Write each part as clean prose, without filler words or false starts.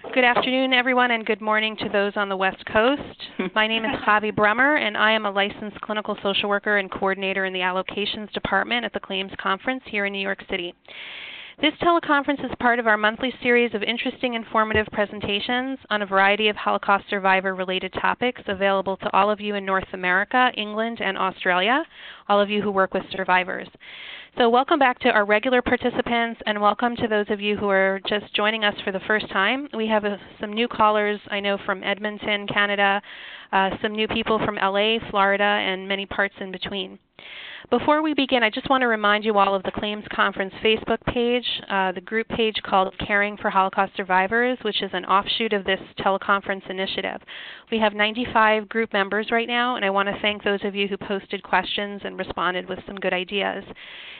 Good afternoon, everyone, and good morning to those on the West Coast. My name is Javi Bremer, and I am a licensed clinical social worker and coordinator in the Allocations Department at the Claims Conference here in New York City. This teleconference is part of our monthly series of interesting, informative presentations on a variety of Holocaust survivor-related topics available to all of you in North America, England, and Australia, all of you who work with survivors. So welcome back to our regular participants, and welcome to those of you who are just joining us for the first time. We have some new callers, I know, from Edmonton, Canada, some new people from LA, Florida, and many parts in between. Before we begin, I just want to remind you all of the Claims Conference Facebook page, the group page called Caring for Holocaust Survivors, which is an offshoot of this teleconference initiative. We have 95 group members right now, and I want to thank those of you who posted questions and responded with some good ideas.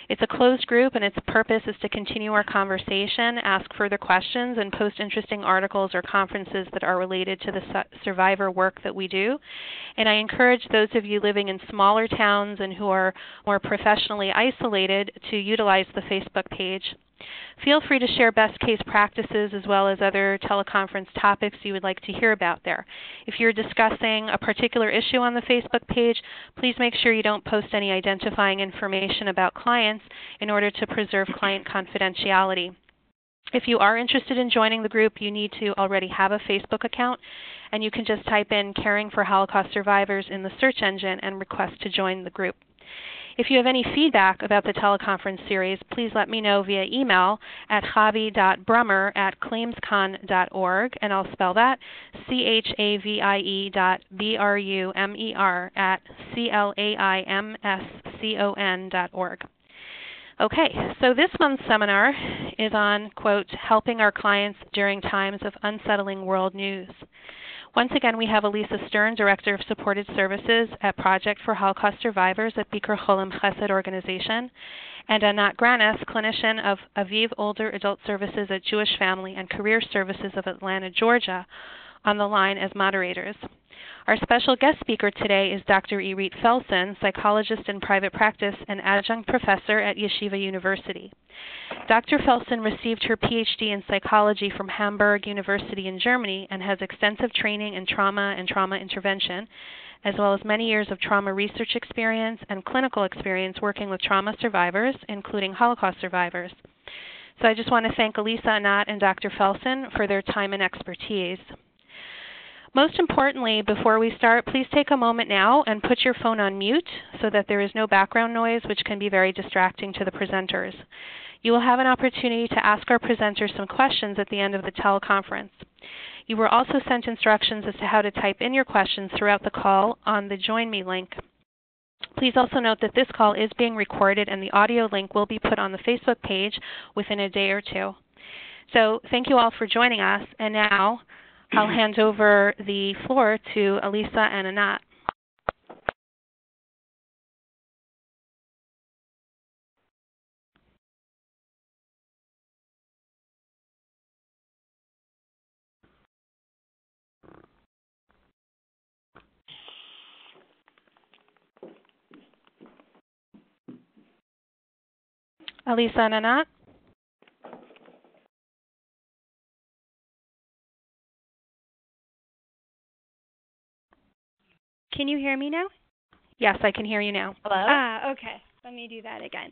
It's a closed group, and its purpose is to continue our conversation, ask further questions, and post interesting articles or conferences that are related to the survivor work that we do. And I encourage those of you living in smaller towns and who are more professionally isolated to utilize the Facebook page. Feel free to share best case practices as well as other teleconference topics you would like to hear about there. If you're discussing a particular issue on the Facebook page, please make sure you don't post any identifying information about clients in order to preserve client confidentiality. If you are interested in joining the group, you need to already have a Facebook account, and you can just type in Caring for Holocaust Survivors in the search engine and request to join the group. If you have any feedback about the teleconference series, please let me know via email at javi.brummer@claimscon.org, and I'll spell that CHAVIE.BRUMER@CLAIMSCON.org. Okay, so this month's seminar is on, quote, helping our clients during times of unsettling world news. Once again, we have Elisa Stern, Director of Supported Services at Project for Holocaust Survivors at Bikur Cholim Chesed Organization, and Anat Granis, Clinician of Aviv Older Adult Services at Jewish Family and Career Services of Atlanta, Georgia, on the line as moderators. Our special guest speaker today is Dr. Irit Felsen, psychologist in private practice and adjunct professor at Yeshiva University. Dr. Felsen received her PhD in psychology from Hamburg University in Germany and has extensive training in trauma and trauma intervention, as well as many years of trauma research experience and clinical experience working with trauma survivors, including Holocaust survivors. So I just want to thank Elisa, Anat, and Dr. Felsen for their time and expertise. Most importantly, before we start, please take a moment now and put your phone on mute so that there is no background noise, which can be very distracting to the presenters. You will have an opportunity to ask our presenters some questions at the end of the teleconference. You were also sent instructions as to how to type in your questions throughout the call on the Join Me link. Please also note that this call is being recorded and the audio link will be put on the Facebook page within a day or two. So thank you all for joining us, and now I'll hand over the floor to Elisa and Anat. Elisa and Anat? Can you hear me now? Yes, I can hear you now. Hello? Okay. Let me do that again.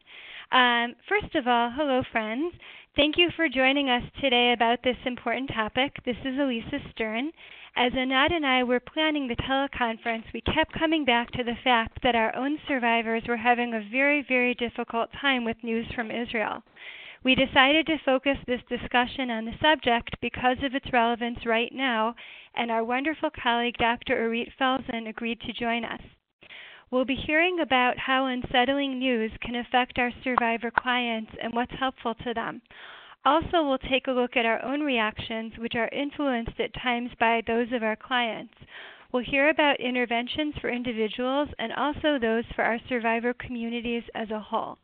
First of all, hello, friends. Thank you for joining us today about this important topic. This is Elisa Stern. As Anat and I were planning the teleconference, we kept coming back to the fact that our own survivors were having a very, very difficult time with news from Israel. We decided to focus this discussion on the subject because of its relevance right now, and our wonderful colleague, Dr. Irit Felsen, agreed to join us. We'll be hearing about how unsettling news can affect our survivor clients and what's helpful to them. Also, we'll take a look at our own reactions, which are influenced at times by those of our clients. We'll hear about interventions for individuals and also those for our survivor communities as a whole.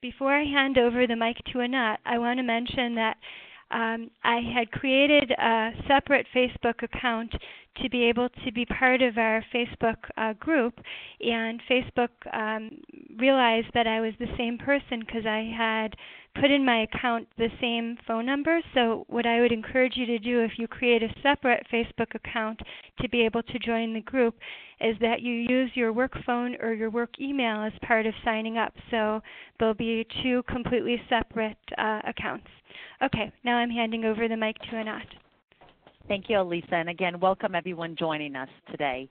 Before I hand over the mic to Anat, I want to mention that I had created a separate Facebook account to be able to be part of our Facebook group, and Facebook realized that I was the same person because I had put in my account the same phone number. So what I would encourage you to do if you create a separate Facebook account to be able to join the group is that you use your work phone or your work email as part of signing up. So there'll be two completely separate accounts. Okay, now I'm handing over the mic to Anat. Thank you, Elisa. And again, welcome everyone joining us today.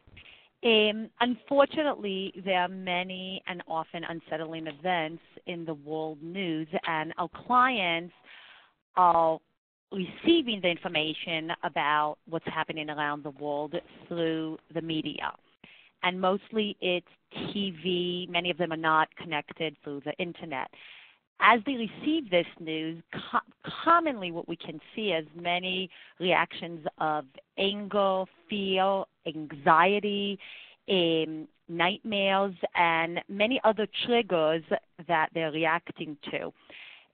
Unfortunately, there are many and often unsettling events in the world news, and our clients are receiving the information about what's happening around the world through the media. And mostly it's TV. Many of them are not connected through the Internet. As they receive this news, commonly what we can see is many reactions of anger, fear, anxiety, nightmares, and many other triggers that they're reacting to.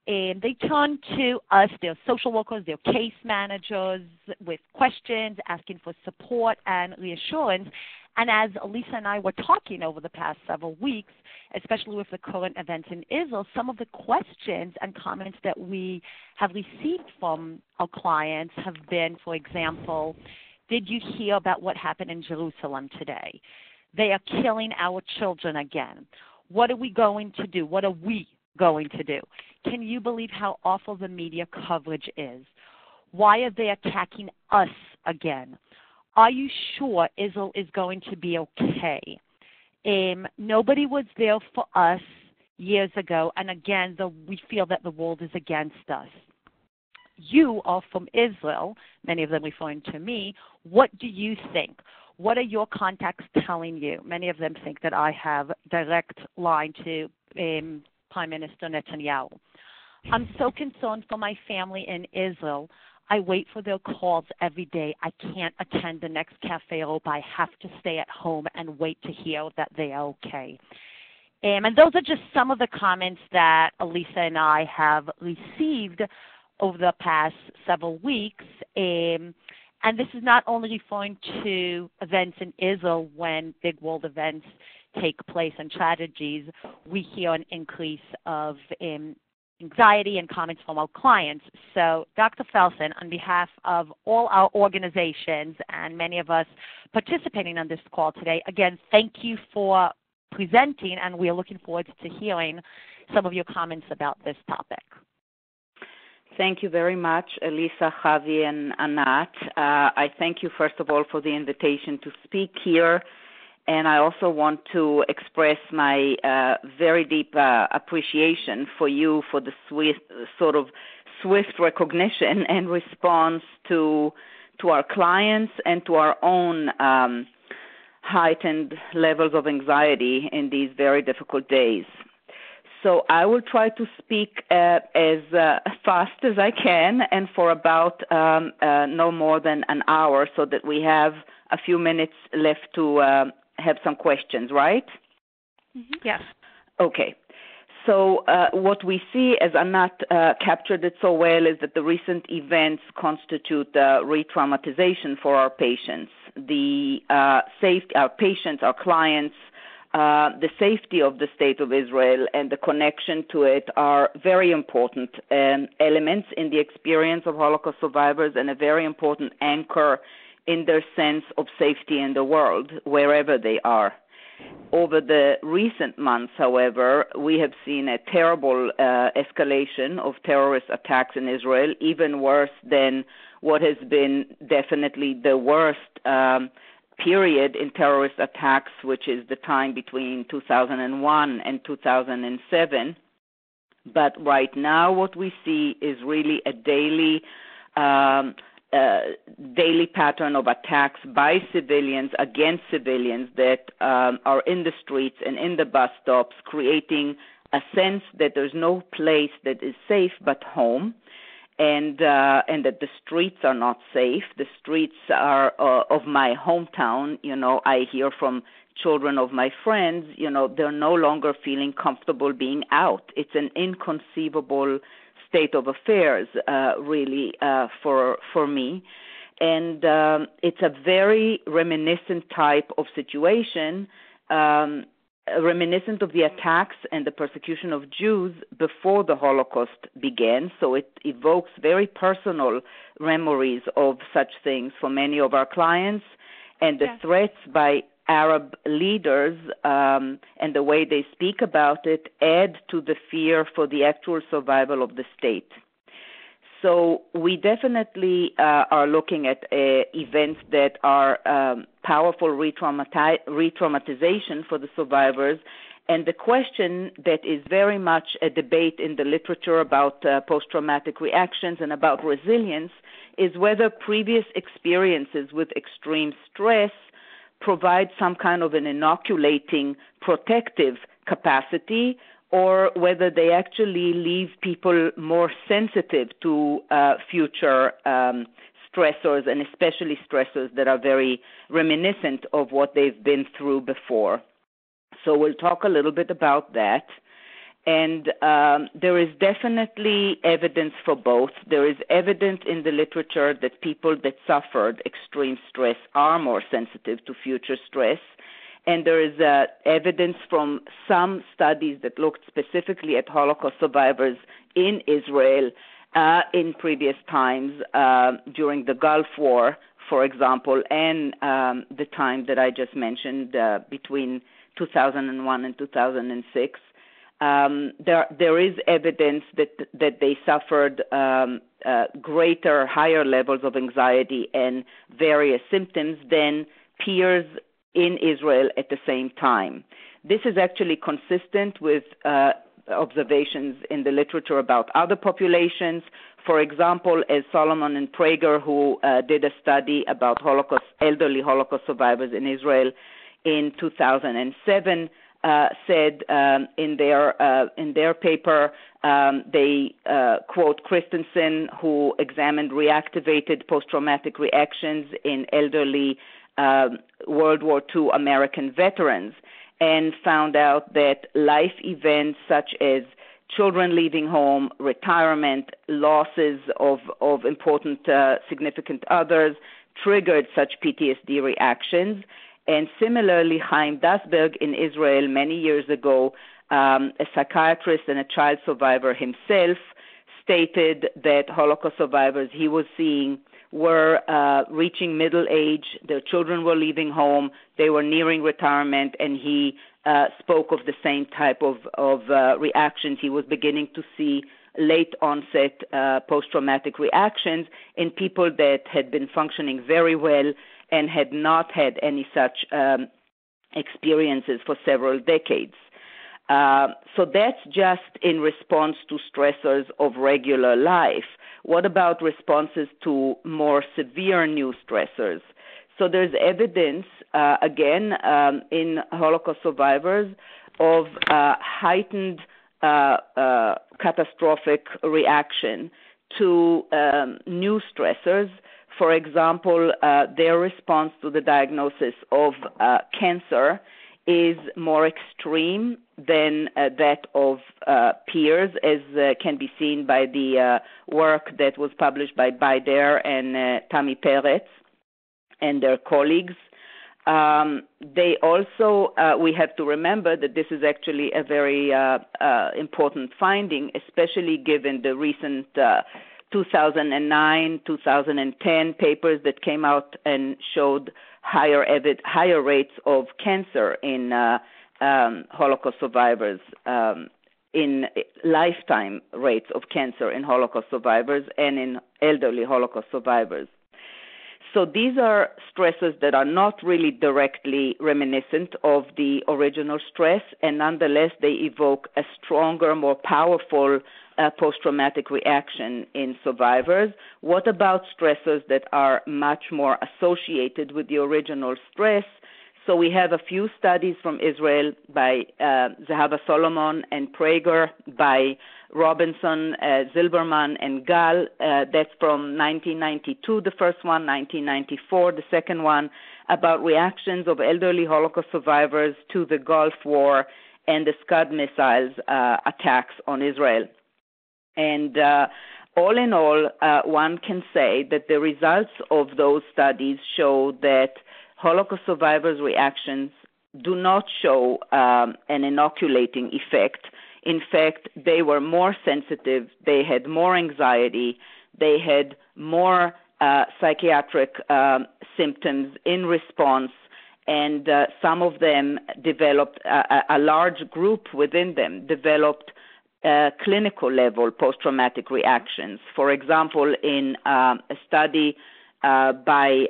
And they turn to us, their social workers, their case managers, with questions, asking for support and reassurance. And as Elisa and I were talking over the past several weeks, especially with the current events in Israel, some of the questions and comments that we have received from our clients have been, for example, did you hear about what happened in Jerusalem today? They are killing our children again. What are we going to do? What are we going to do? Can you believe how awful the media coverage is? Why are they attacking us again? Are you sure Israel is going to be okay? Nobody was there for us years ago, and again, we feel that the world is against us. You are from Israel, many of them referring to me. What do you think? What are your contacts telling you? Many of them think that I have direct line to Prime Minister Netanyahu. I'm so concerned for my family in Israel. I wait for their calls every day. I can't attend the next Cafe Europa. I have to stay at home and wait to hear that they are okay. And those are just some of the comments that Elisa and I have received over the past several weeks. And this is not only referring to events in Israel when big world events take place and tragedies. We hear an increase of anxiety and comments from our clients. So, Dr. Felsen, on behalf of all our organizations and many of us participating on this call today, again, thank you for presenting, and we are looking forward to hearing some of your comments about this topic. Thank you very much, Elisa, Javi, and Anat. I thank you, first of all, for the invitation to speak here. And I also want to express my very deep appreciation for you for the swift recognition and response to our clients and to our own heightened levels of anxiety in these very difficult days. So I will try to speak as fast as I can and for about no more than an hour so that we have a few minutes left to have some questions, right? Mm-hmm. Yes. Okay. So what we see, as Anat captured it so well, is that the recent events constitute re-traumatization for our patients. Our patients, our clients, the safety of the State of Israel and the connection to it are very important elements in the experience of Holocaust survivors and a very important anchor in their sense of safety in the world, wherever they are. Over the recent months, however, we have seen a terrible escalation of terrorist attacks in Israel, even worse than what has been definitely the worst period in terrorist attacks, which is the time between 2001 and 2007. But right now what we see is really a daily pattern of attacks by civilians against civilians that are in the streets and in the bus stops, creating a sense that there's no place that is safe but home, and that the streets are not safe. The streets are of my hometown. I hear from children of my friends, they're no longer feeling comfortable being out. It's an inconceivable state of affairs, really, for me. And it's a very reminiscent type of situation reminiscent of the attacks and the persecution of Jews before the Holocaust began. So it evokes very personal memories of such things for many of our clients, and the threats by Arab leaders and the way they speak about it add to the fear for the actual survival of the state. So we definitely are looking at events that are powerful re-traumatization for the survivors. And the question that is very much a debate in the literature about post-traumatic reactions and about resilience is whether previous experiences with extreme stress provide some kind of an inoculating protective capacity, or whether they actually leave people more sensitive to future stressors, and especially stressors that are very reminiscent of what they've been through before. So we'll talk a little bit about that. And there is definitely evidence for both. There is evidence in the literature that people that suffered extreme stress are more sensitive to future stress. And there is evidence from some studies that looked specifically at Holocaust survivors in Israel in previous times, during the Gulf War, for example, and the time that I just mentioned between 2001 and 2006. There is evidence that they suffered higher levels of anxiety and various symptoms than peers in Israel at the same time. This is actually consistent with observations in the literature about other populations. For example, as Solomon and Prager, who did a study about elderly Holocaust survivors in Israel in 2007, said in their paper, they quote Christensen, who examined reactivated post-traumatic reactions in elderly World War II American veterans, and found out that life events such as children leaving home, retirement, losses of important significant others triggered such PTSD reactions. And similarly, Chaim Dasberg in Israel many years ago, a psychiatrist and a child survivor himself, stated that Holocaust survivors he was seeing were reaching middle age, their children were leaving home, they were nearing retirement, and he spoke of the same type of reactions. He was beginning to see late onset post-traumatic reactions in people that had been functioning very well and had not had any such experiences for several decades. So that's just in response to stressors of regular life. What about responses to more severe new stressors? So there's evidence, again, in Holocaust survivors of heightened catastrophic reaction to new stressors. For example, their response to the diagnosis of cancer is more extreme than that of peers, as can be seen by the work that was published by Baider and Tami Peretz and their colleagues. They also, we have to remember that this is actually a very important finding, especially given the recent 2009, 2010 papers that came out and showed higher rates of cancer in Holocaust survivors, in lifetime rates of cancer in Holocaust survivors and in elderly Holocaust survivors. So these are stresses that are not really directly reminiscent of the original stress, and nonetheless they evoke a stronger, more powerful post-traumatic reaction in survivors. What about stressors that are much more associated with the original stress? So we have a few studies from Israel by Zehava Solomon and Prager, by Robinson, Zilberman, and Gal. That's from 1992, the first one, 1994, the second one, about reactions of elderly Holocaust survivors to the Gulf War and the Scud missiles attacks on Israel. And all in all, one can say that the results of those studies show that Holocaust survivors' reactions do not show an inoculating effect. In fact, they were more sensitive, they had more anxiety, they had more psychiatric symptoms in response, and some of them developed, a large group within them developed clinical level post-traumatic reactions. For example, in a study by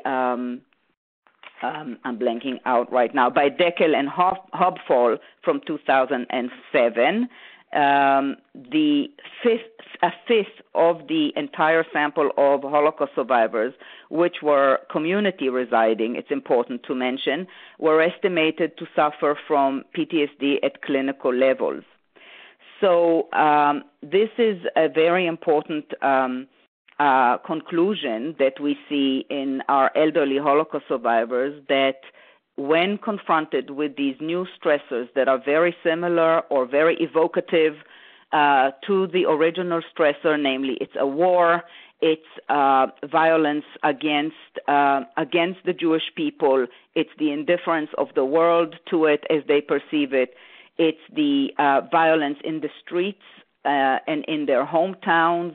I'm blanking out right now, by Deckel and Hobfall from 2007, a fifth of the entire sample of Holocaust survivors, which were community residing, it's important to mention, were estimated to suffer from PTSD at clinical levels. So this is a very important conclusion that we see in our elderly Holocaust survivors, that when confronted with these new stressors that are very similar or very evocative to the original stressor, namely it's a war, it's violence against the Jewish people, it's the indifference of the world to it as they perceive it, it's the violence in the streets and in their hometowns,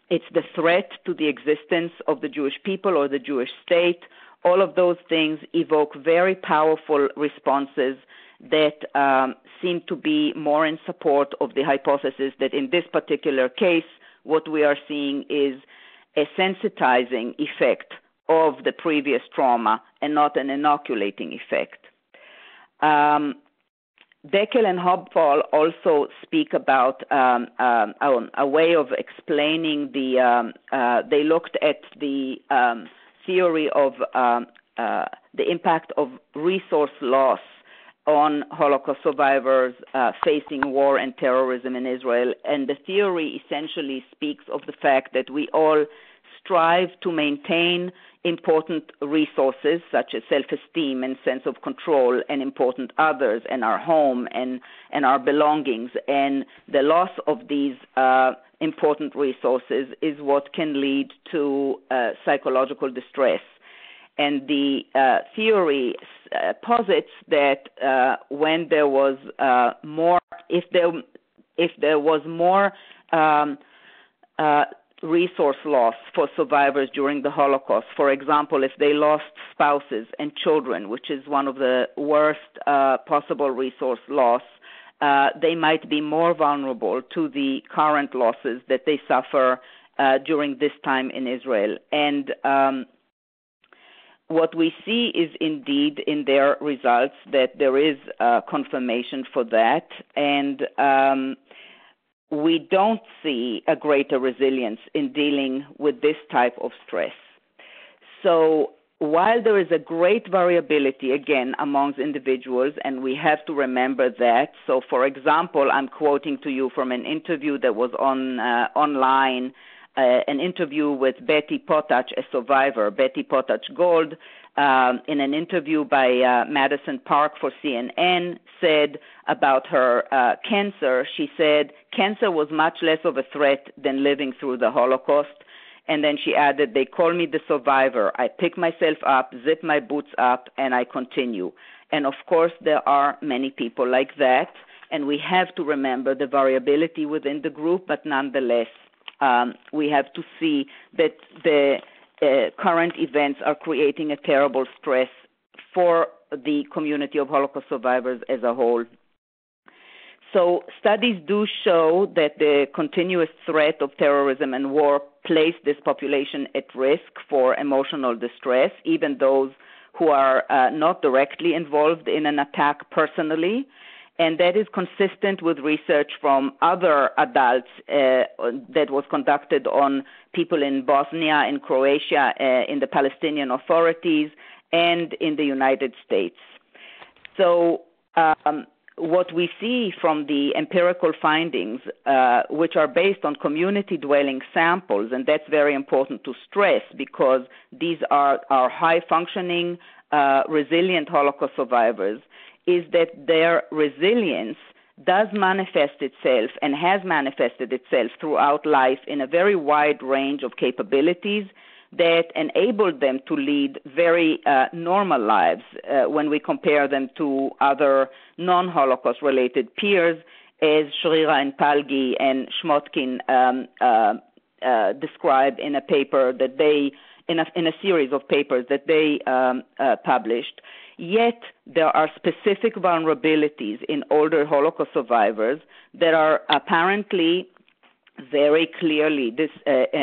it's the threat to the existence of the Jewish people or the Jewish state. All of those things evoke very powerful responses that seem to be more in support of the hypothesis that in this particular case, what we are seeing is a sensitizing effect of the previous trauma and not an inoculating effect. Deckel and Hobfall also speak about a way of explaining they looked at the theory of the impact of resource loss on Holocaust survivors facing war and terrorism in Israel. And the theory essentially speaks of the fact that we all strive to maintain important resources such as self-esteem and sense of control and important others and our home and our belongings. And the loss of these important resources is what can lead to psychological distress. And the theory posits that when there was more, if there was more resource loss for survivors during the Holocaust, for example, if they lost spouses and children, which is one of the worst possible resource loss, they might be more vulnerable to the current losses that they suffer during this time in Israel. And what we see is indeed in their results that there is confirmation for that, and we don't see a greater resilience in dealing with this type of stress. So while there is a great variability, again, amongst individuals, and we have to remember that. So, for example, I'm quoting to you from an interview that was online, an interview with Betty Potach, a survivor, Betty Potach Gold, in an interview by Madison Park for CNN, said about her cancer, she said, cancer was much less of a threat than living through the Holocaust. And then she added, they call me the survivor. I pick myself up, zip my boots up, and I continue. And of course, there are many people like that, and we have to remember the variability within the group, but nonetheless, we have to see that the current events are creating a terrible stress for the community of Holocaust survivors as a whole. So studies do show that the continuous threat of terrorism and war place this population at risk for emotional distress, even those who are not directly involved in an attack personally. And that is consistent with research from other adults that was conducted on people in Bosnia, in Croatia, in the Palestinian authorities, and in the United States. So what we see from the empirical findings, which are based on community-dwelling samples, and that's very important to stress because these are high-functioning, resilient Holocaust survivors, is that their resilience does manifest itself and has manifested itself throughout life in a very wide range of capabilities that enabled them to lead very normal lives when we compare them to other non-Holocaust-related peers, as Shrira and Palgi and Shmotkin describe in a paper that they, in a series of papers that they published. Yet there are specific vulnerabilities in older Holocaust survivors that are apparently very clearly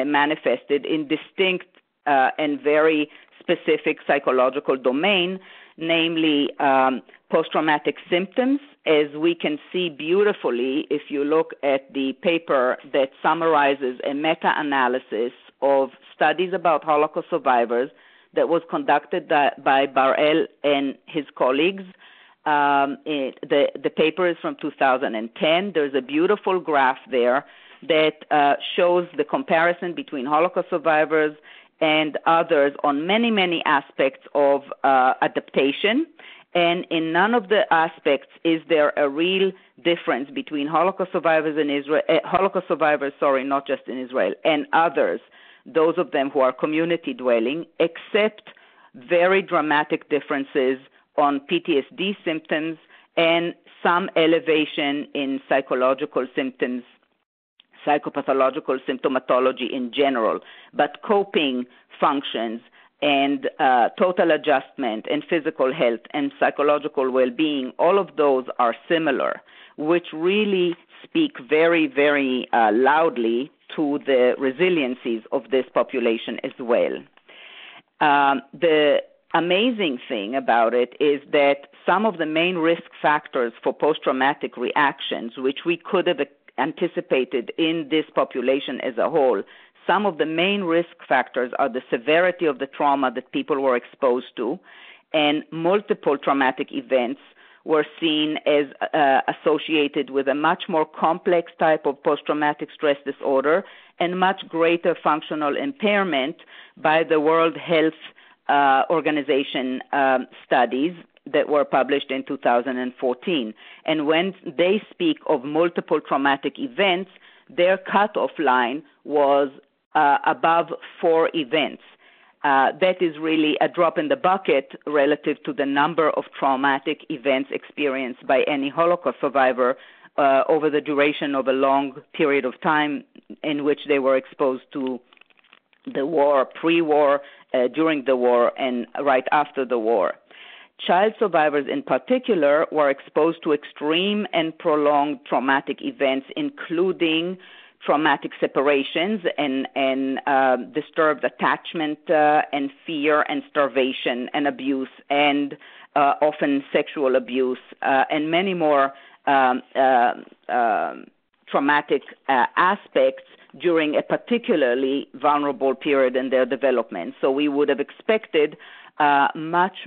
manifested in distinct and very specific psychological domain, namely post-traumatic symptoms, as we can see beautifully if you look at the paper that summarizes a meta-analysis of studies about Holocaust survivors that was conducted by Bar-El and his colleagues. The paper is from 2010. There's a beautiful graph there that shows the comparison between Holocaust survivors and others on many, many aspects of adaptation. And in none of the aspects is there a real difference between Holocaust survivors in Israel, not just in Israel, and others, those of them who are community dwelling, except very dramatic differences on PTSD symptoms and some elevation in psychological symptoms, psychopathological symptomatology in general, but coping functions and total adjustment and physical health and psychological well-being, all of those are similar, which really speak very, very loudly to the resiliencies of this population as well. The amazing thing about it is that some of the main risk factors for post-traumatic reactions, which we could have anticipated in this population as a whole, some of the main risk factors are the severity of the trauma that people were exposed to, and multiple traumatic events were seen as associated with a much more complex type of post-traumatic stress disorder and much greater functional impairment by the World Health Organization studies that were published in 2014. And when they speak of multiple traumatic events, their cutoff line was above 4 events. That is really a drop in the bucket relative to the number of traumatic events experienced by any Holocaust survivor over the duration of a long period of time in which they were exposed to the war, pre-war, during the war, and right after the war. Child survivors in particular were exposed to extreme and prolonged traumatic events, including traumatic separations and disturbed attachment and fear and starvation and abuse and often sexual abuse and many more traumatic aspects during a particularly vulnerable period in their development. So we would have expected much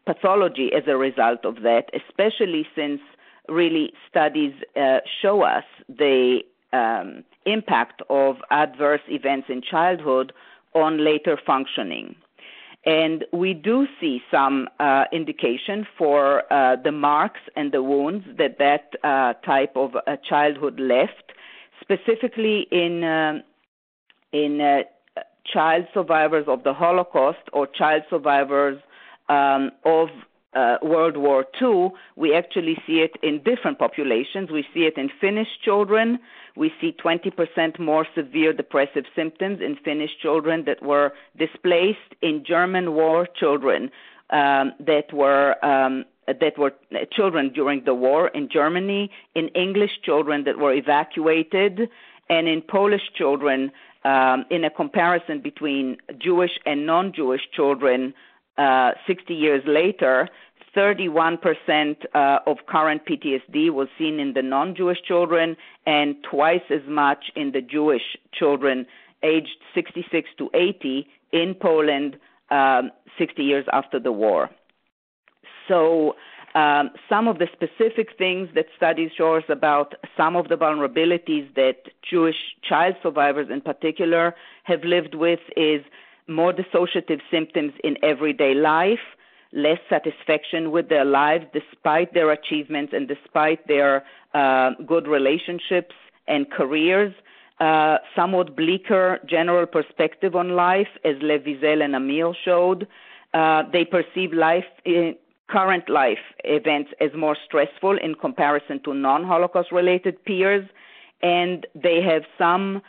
pathology as a result of that, especially since really studies show us the impact of adverse events in childhood on later functioning. And we do see some indication for the marks and the wounds that type of childhood left, specifically in child survivors of the Holocaust or child survivors of World War II. We actually see it in different populations. We see it in Finnish children. We see 20% more severe depressive symptoms in Finnish children that were displaced, in German war children that were children during the war in Germany, in English children that were evacuated, and in Polish children in a comparison between Jewish and non-Jewish children 60 years later. 31% of current PTSD was seen in the non-Jewish children and twice as much in the Jewish children aged 66 to 80 in Poland 60 years after the war. So some of the specific things that studies show us about some of the vulnerabilities that Jewish child survivors in particular have lived with is more dissociative symptoms in everyday life, less satisfaction with their lives despite their achievements and despite their good relationships and careers, somewhat bleaker general perspective on life, as Lev Wiesel and Amir showed. They perceive current life events as more stressful in comparison to non-Holocaust-related peers, and they have some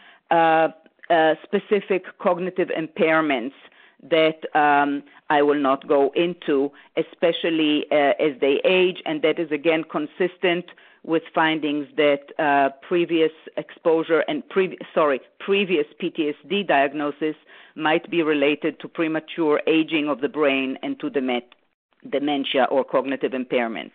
specific cognitive impairments that I will not go into, especially as they age, and that is again consistent with findings that previous exposure and previous PTSD diagnosis might be related to premature aging of the brain and to dementia or cognitive impairment.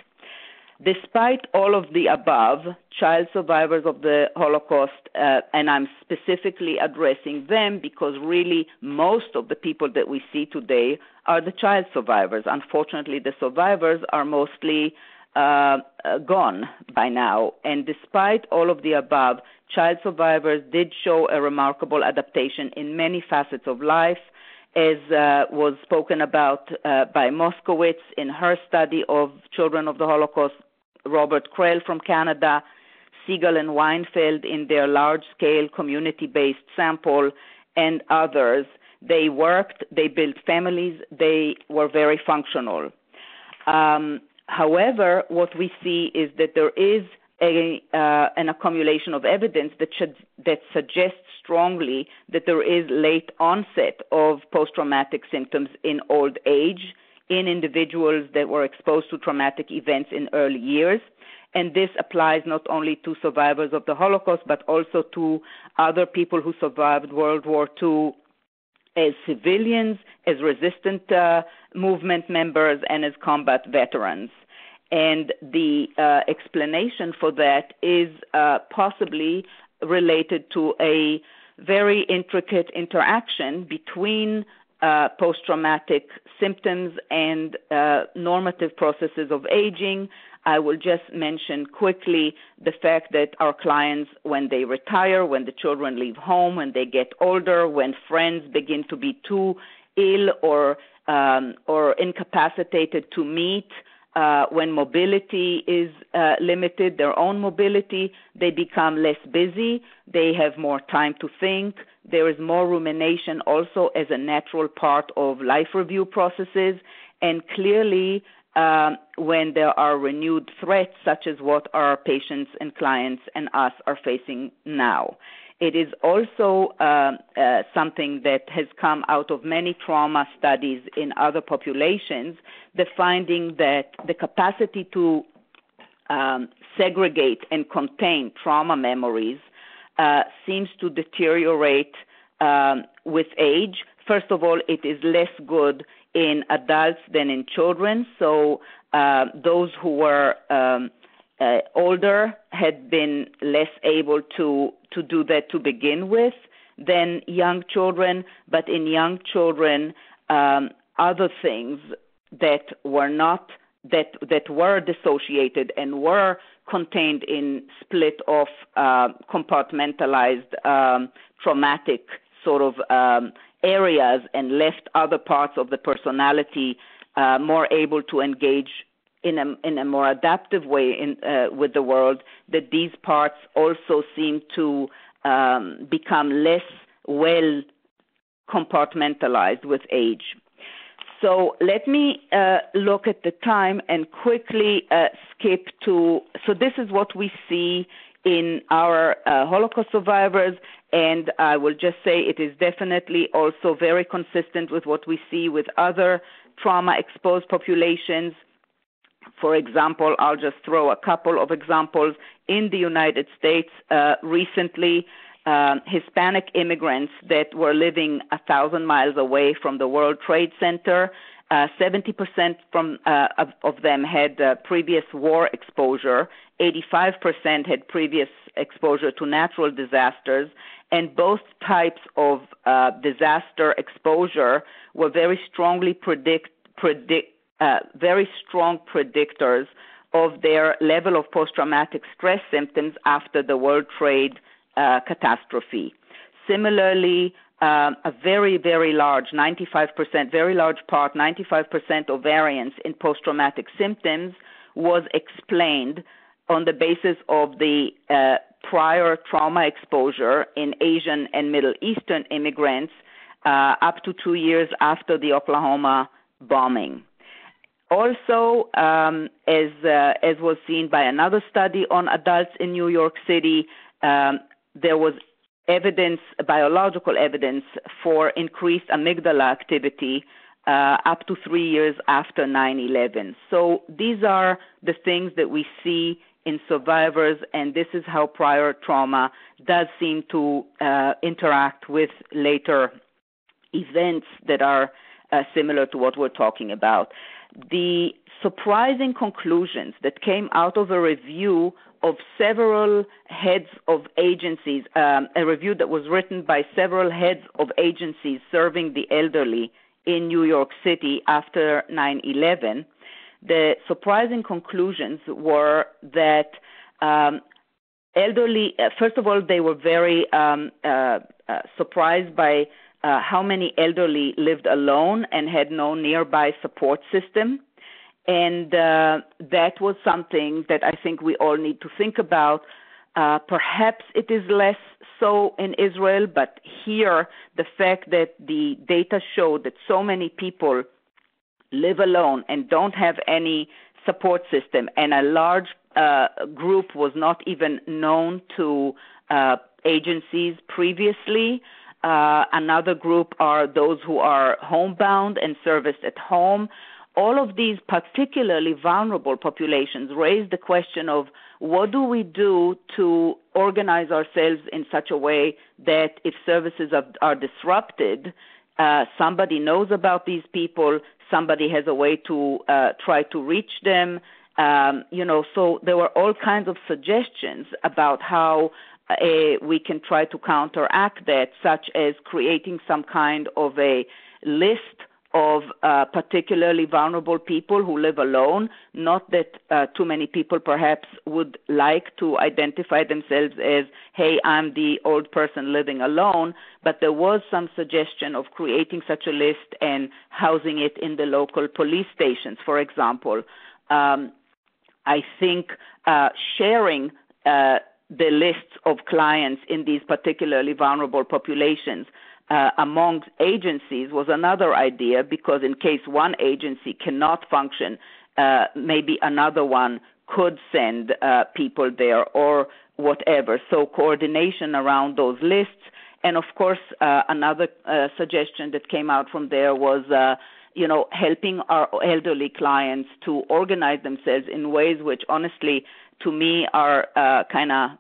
Despite all of the above, child survivors of the Holocaust, and I'm specifically addressing them because really most of the people that we see today are the child survivors. Unfortunately, the survivors are mostly gone by now. And despite all of the above, child survivors did show a remarkable adaptation in many facets of life, as was spoken about by Moskowitz in her study of children of the Holocaust, Robert Krell from Canada, Siegel and Weinfeld in their large-scale community-based sample, and others. They worked, they built families, they were very functional. However, what we see is that there is an accumulation of evidence that suggests strongly that there is late onset of post-traumatic symptoms in old age in individuals that were exposed to traumatic events in early years. And this applies not only to survivors of the Holocaust, but also to other people who survived World War II as civilians, as resistant movement members, and as combat veterans. And the explanation for that is possibly related to a very intricate interaction between post-traumatic symptoms and normative processes of aging. I will just mention quickly the fact that our clients, when they retire, when the children leave home, when they get older, when friends begin to be too ill or incapacitated to meet, when mobility is limited, their own mobility, they become less busy, they have more time to think, there is more rumination also as a natural part of life review processes, and clearly when there are renewed threats such as what our patients and clients and us are facing now. It is also something that has come out of many trauma studies in other populations, the finding that the capacity to segregate and contain trauma memories seems to deteriorate with age. First of all, it is less good in adults than in children. So those who were older had been less able to do that to begin with than young children. But in young children, other things that were not that were dissociated and were contained in split off compartmentalized traumatic sort of areas and left other parts of the personality more able to engage in a more adaptive way with the world, that these parts also seem to become less well compartmentalized with age. So let me look at the time and quickly skip to, so this is what we see in our Holocaust survivors, and I will just say it is definitely also very consistent with what we see with other trauma-exposed populations. For example, I'll just throw a couple of examples. In the United States, recently, Hispanic immigrants that were living 1,000 miles away from the World Trade Center, 70% of them had previous war exposure, 85% had previous exposure to natural disasters, and both types of disaster exposure were very strongly very strong predictors of their level of post-traumatic stress symptoms after the World Trade catastrophe. Similarly, a very, very large, 95%, very large part, 95% of variance in post-traumatic symptoms was explained on the basis of the prior trauma exposure in Asian and Middle Eastern immigrants up to 2 years after the Oklahoma bombing. Also, as was seen by another study on adults in New York City, there was biological evidence for increased amygdala activity up to 3 years after 9/11. So these are the things that we see in survivors, and this is how prior trauma does seem to interact with later events that are similar to what we're talking about. The surprising conclusions that came out of a review of several heads of agencies, a review that was written by several heads of agencies serving the elderly in New York City after 9/11, the surprising conclusions were that elderly, first of all, they were very surprised by how many elderly lived alone and had no nearby support system. And that was something that I think we all need to think about. Perhaps it is less so in Israel, but here the fact that the data showed that so many people live alone and don't have any support system, and a large group was not even known to agencies previously. Another group are those who are homebound and serviced at home. All of these particularly vulnerable populations raise the question of what do we do to organize ourselves in such a way that if services are disrupted, somebody knows about these people, somebody has a way to try to reach them. So there were all kinds of suggestions about how we can try to counteract that, such as creating some kind of a list of particularly vulnerable people who live alone. Not that too many people perhaps would like to identify themselves as, hey, I'm the old person living alone, but there was some suggestion of creating such a list and housing it in the local police stations, for example. I think sharing the lists of clients in these particularly vulnerable populations among agencies was another idea, because in case one agency cannot function, maybe another one could send people there or whatever. So coordination around those lists. And, of course, another suggestion that came out from there was helping our elderly clients to organize themselves in ways which, honestly, to me are kind of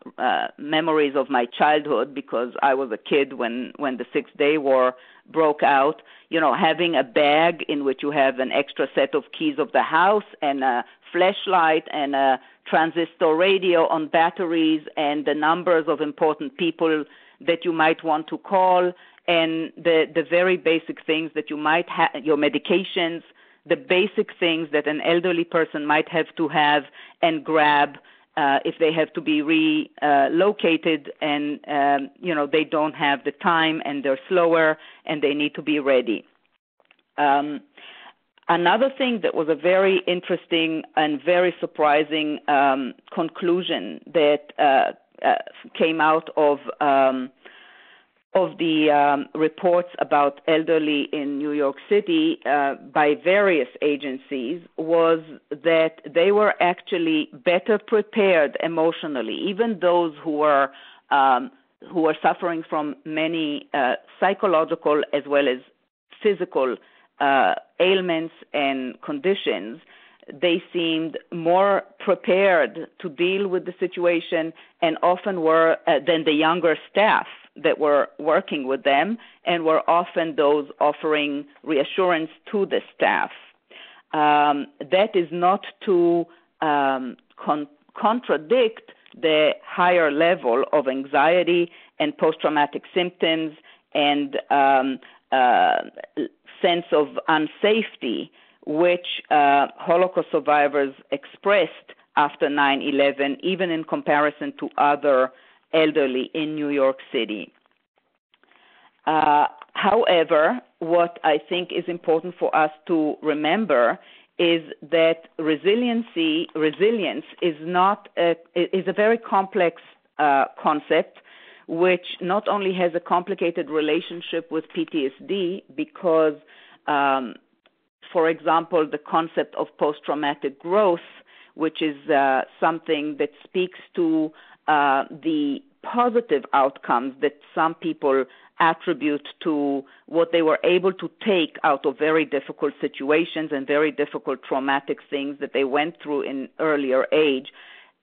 memories of my childhood, because I was a kid when the 6-Day War broke out. Having a bag in which you have an extra set of keys of the house and a flashlight and a transistor radio on batteries and the numbers of important people that you might want to call, and the very basic things that you might have, your medications, the basic things that an elderly person might have to have and grab if they have to be relocated and, they don't have the time and they're slower and they need to be ready. Another thing that was a very interesting and very surprising conclusion that came out of the reports about elderly in New York City by various agencies was that they were actually better prepared emotionally, even those who were suffering from many psychological as well as physical ailments and conditions. They seemed more prepared to deal with the situation, and often were than the younger staff that were working with them, and were often those offering reassurance to the staff. That is not to contradict the higher level of anxiety and post-traumatic symptoms and sense of unsafety which Holocaust survivors expressed after 9/11, even in comparison to other elderly in New York City. However, what I think is important for us to remember is that resilience is a very complex concept, which not only has a complicated relationship with PTSD because, for example, the concept of post-traumatic growth, which is something that speaks to the positive outcomes that some people attribute to what they were able to take out of very difficult situations and very difficult traumatic things that they went through in earlier age.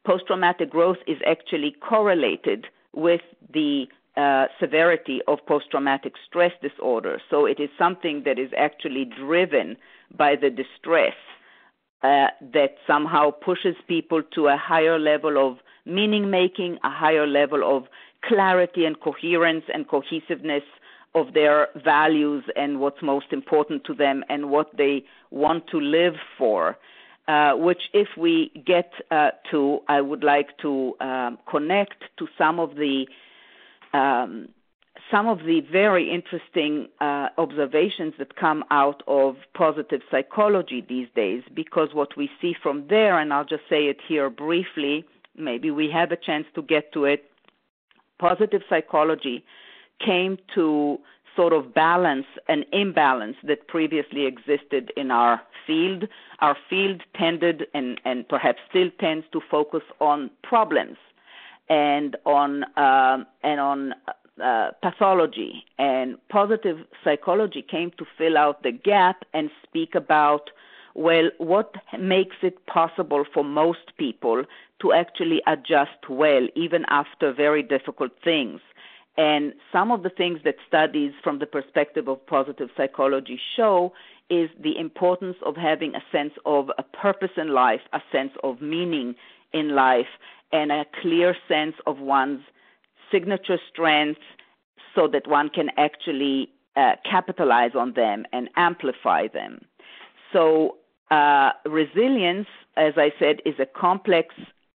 Post-traumatic growth is actually correlated with the severity of post-traumatic stress disorder. So it is something that is actually driven by the distress that somehow pushes people to a higher level of meaning-making, a higher level of clarity and coherence and cohesiveness of their values and what's most important to them and what they want to live for, which if we get to, I would like to connect to some of the very interesting observations that come out of positive psychology these days, because what we see from there, and I'll just say it here briefly, maybe we have a chance to get to it, positive psychology came to sort of balance an imbalance that previously existed in our field. Our field tended and perhaps still tends to focus on problems and on pathology. And positive psychology came to fill out the gap and speak about, well, what makes it possible for most people to actually adjust well, even after very difficult things. And some of the things that studies from the perspective of positive psychology show is the importance of having a sense of a purpose in life, a sense of meaning in life, and a clear sense of one's signature strengths so that one can actually capitalize on them and amplify them. So resilience, as I said, is a complex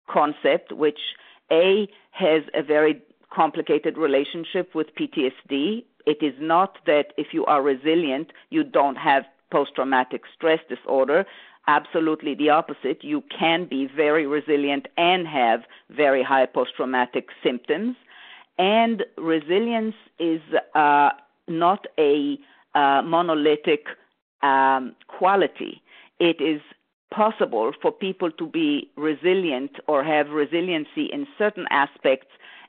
concept which, has a very complicated relationship with PTSD. It is not that if you are resilient, you don't have post-traumatic stress disorder. Absolutely the opposite. You can be very resilient and have very high post-traumatic symptoms. And resilience is not a monolithic quality. It is possible for people to be resilient or have resiliency in certain aspects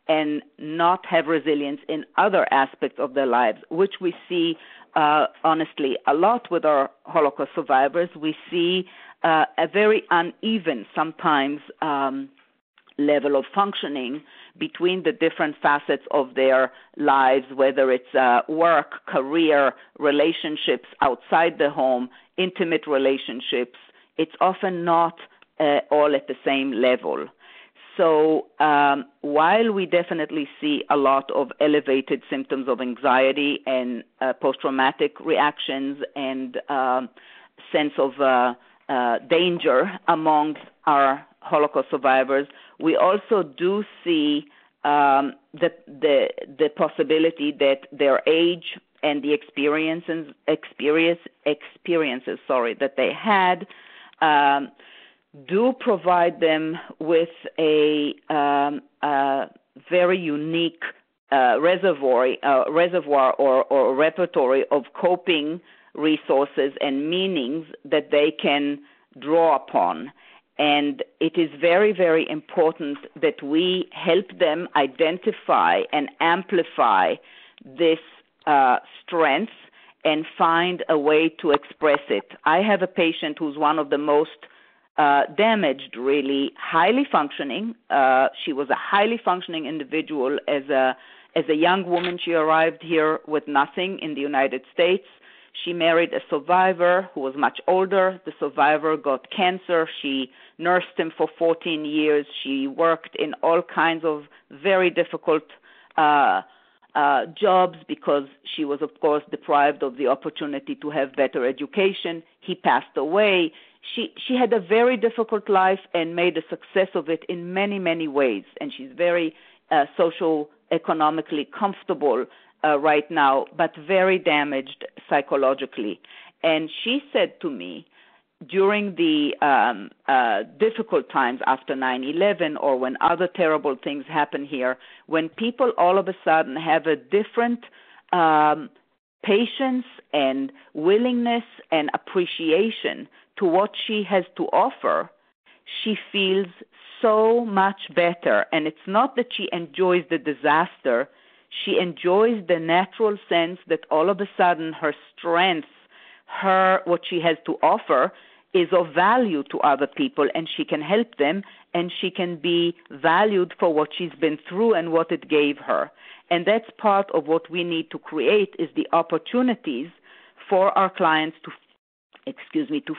and not have resilience in other aspects of their lives, which we see, honestly, a lot with our Holocaust survivors. We see a very uneven, sometimes, level of functioning between the different facets of their lives, whether it's work, career, relationships outside the home, intimate relationships. It's often not all at the same level. So while we definitely see a lot of elevated symptoms of anxiety and post-traumatic reactions and sense of danger among our Holocaust survivors, we also do see the possibility that their age and the experiences that they had do provide them with a very unique reservoir or repertory of coping resources and meanings that they can draw upon. And it is very, very important that we help them identify and amplify this strength and find a way to express it. I have a patient who's one of the most damaged, really, highly functioning. She was a highly functioning individual as a young woman. She arrived here with nothing in the United States. She married a survivor who was much older. The survivor got cancer. She nursed him for 14 years. She worked in all kinds of very difficult jobs because she was, of course, deprived of the opportunity to have better education. He passed away. She had a very difficult life and made a success of it in many, many ways. And she's very socio-economically comfortable right now, but very damaged psychologically. And she said to me, during the difficult times after 9/11 or when other terrible things happen here, when people all of a sudden have a different patience and willingness and appreciation to what she has to offer, she feels so much better. And it's not that she enjoys the disaster. She enjoys the natural sense that all of a sudden her strength, what she has to offer is of value to other people, and she can help them, and she can be valued for what she's been through and what it gave her. And that's part of what we need to create, is the opportunities for our clients to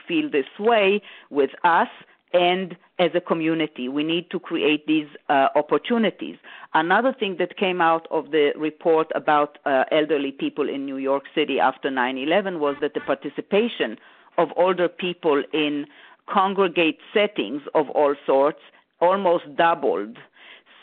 feel this way with us and as a community. We need to create these opportunities. Another thing that came out of the report about elderly people in New York City after 9/11 was that the participation of older people in congregate settings of all sorts almost doubled.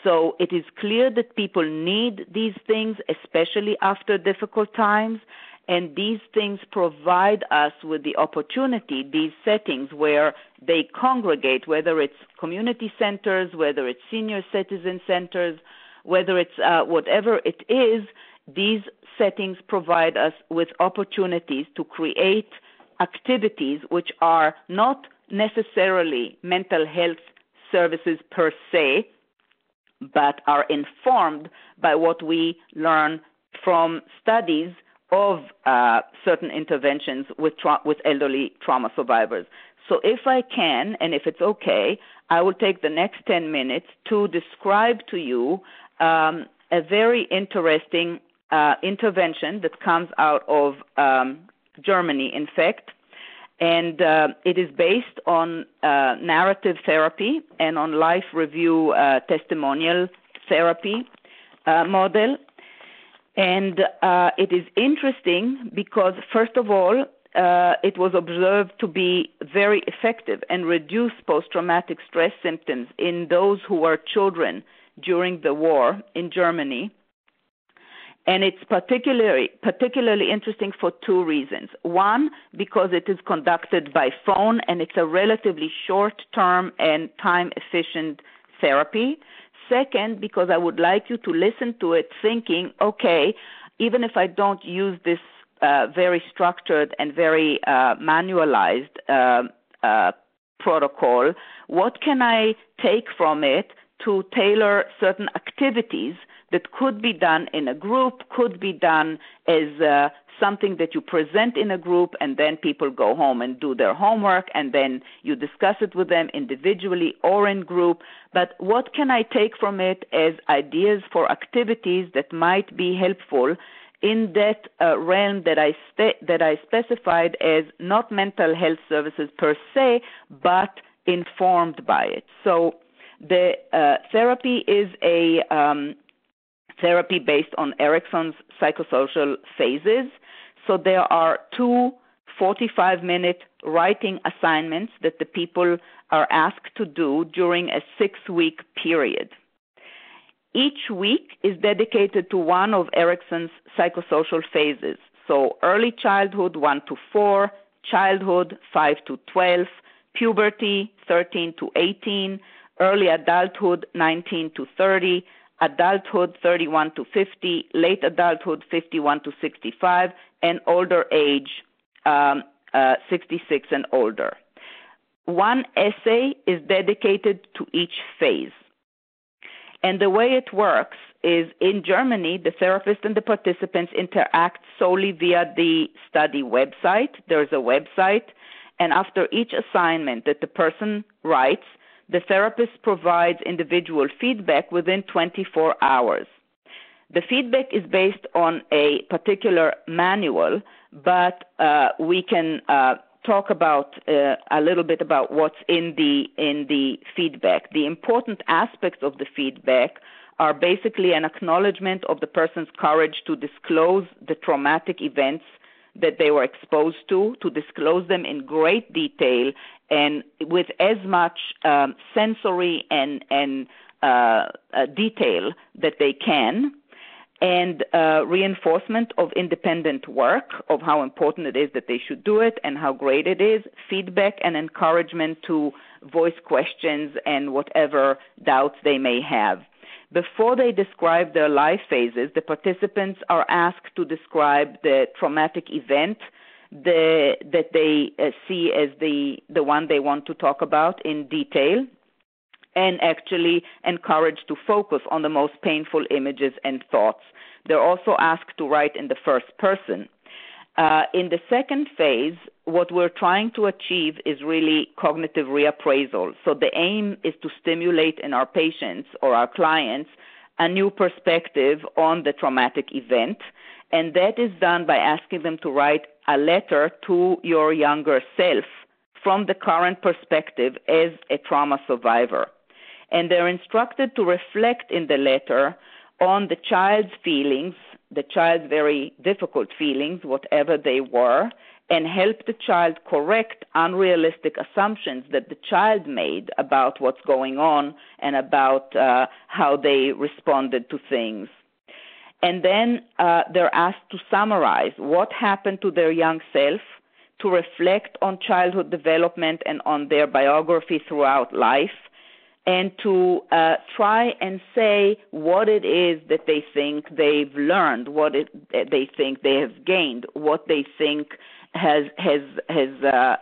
So it is clear that people need these things, especially after difficult times, and these things provide us with the opportunity, these settings where they congregate, whether it's community centers, whether it's senior citizen centers, whether it's whatever it is, these settings provide us with opportunities to create activities which are not necessarily mental health services per se, but are informed by what we learn from studies of certain interventions with elderly trauma survivors. So if I can, and if it's okay, I will take the next 10 minutes to describe to you a very interesting intervention that comes out of Germany, in fact, and it is based on narrative therapy and on life review testimonial therapy model. And it is interesting because, first of all, it was observed to be very effective and reduce post-traumatic stress symptoms in those who were children during the war in Germany. And it's particularly interesting for two reasons. One, because it is conducted by phone and it's a relatively short-term and time-efficient therapy. Second, because I would like you to listen to it thinking, okay, even if I don't use this very structured and very manualized protocol, what can I take from it to tailor certain activities that could be done in a group, could be done as something that you present in a group, and then people go home and do their homework, and then you discuss it with them individually or in group. But what can I take from it as ideas for activities that might be helpful in that realm that I specified as not mental health services per se, but informed by it? So the therapy is a therapy based on Erickson's psychosocial phases. So there are two 45-minute writing assignments that the people are asked to do during a 6-week period. Each week is dedicated to one of Erickson's psychosocial phases. So early childhood, 1 to 4, childhood, 5 to 12, puberty, 13 to 18, early adulthood, 19 to 30, adulthood 31 to 50, late adulthood 51 to 65, and older age 66 and older. One essay is dedicated to each phase. And the way it works is in Germany, the therapist and the participants interact solely via the study website. There's a website, and after each assignment that the person writes, the therapist provides individual feedback within 24 hours. The feedback is based on a particular manual, but we can talk about a little bit about what's in the feedback. The important aspects of the feedback are basically an acknowledgement of the person's courage to disclose the traumatic events that they were exposed to disclose them in great detail and with as much sensory and detail that they can. and reinforcement of independent work, of how important it is that they should do it and how great it is, feedback and encouragement to voice questions and whatever doubts they may have. Before they describe their life phases, the participants are asked to describe the traumatic event that they see as the one they want to talk about in detail, and actually encouraged to focus on the most painful images and thoughts. They're also asked to write in the first person. In the second phase, what we're trying to achieve is really cognitive reappraisal. So the aim is to stimulate in our patients or our clients a new perspective on the traumatic event, and that is done by asking them to write a letter to your younger self from the current perspective as a trauma survivor. And they're instructed to reflect in the letter on the child's feelings, the child's very difficult feelings, whatever they were, and help the child correct unrealistic assumptions that the child made about what's going on and about how they responded to things. And then they're asked to summarize what happened to their young self, to reflect on childhood development and on their biography throughout life, and to try and say what it is that they think they've learned, they think they have gained, what they think has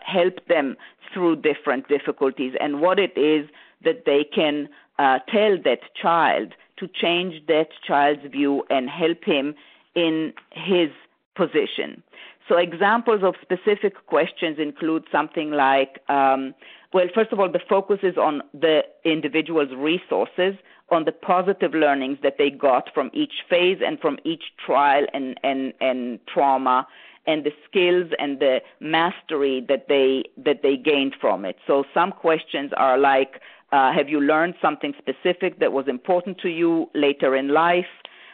helped them through different difficulties, and what it is that they can tell that child to change that child's view and help him in his position. So examples of specific questions include something like, well, first of all, the focus is on the individual's resources, on the positive learnings that they got from each phase and from each trial and trauma, and the skills and the mastery that they gained from it. So some questions are like, have you learned something specific that was important to you later in life?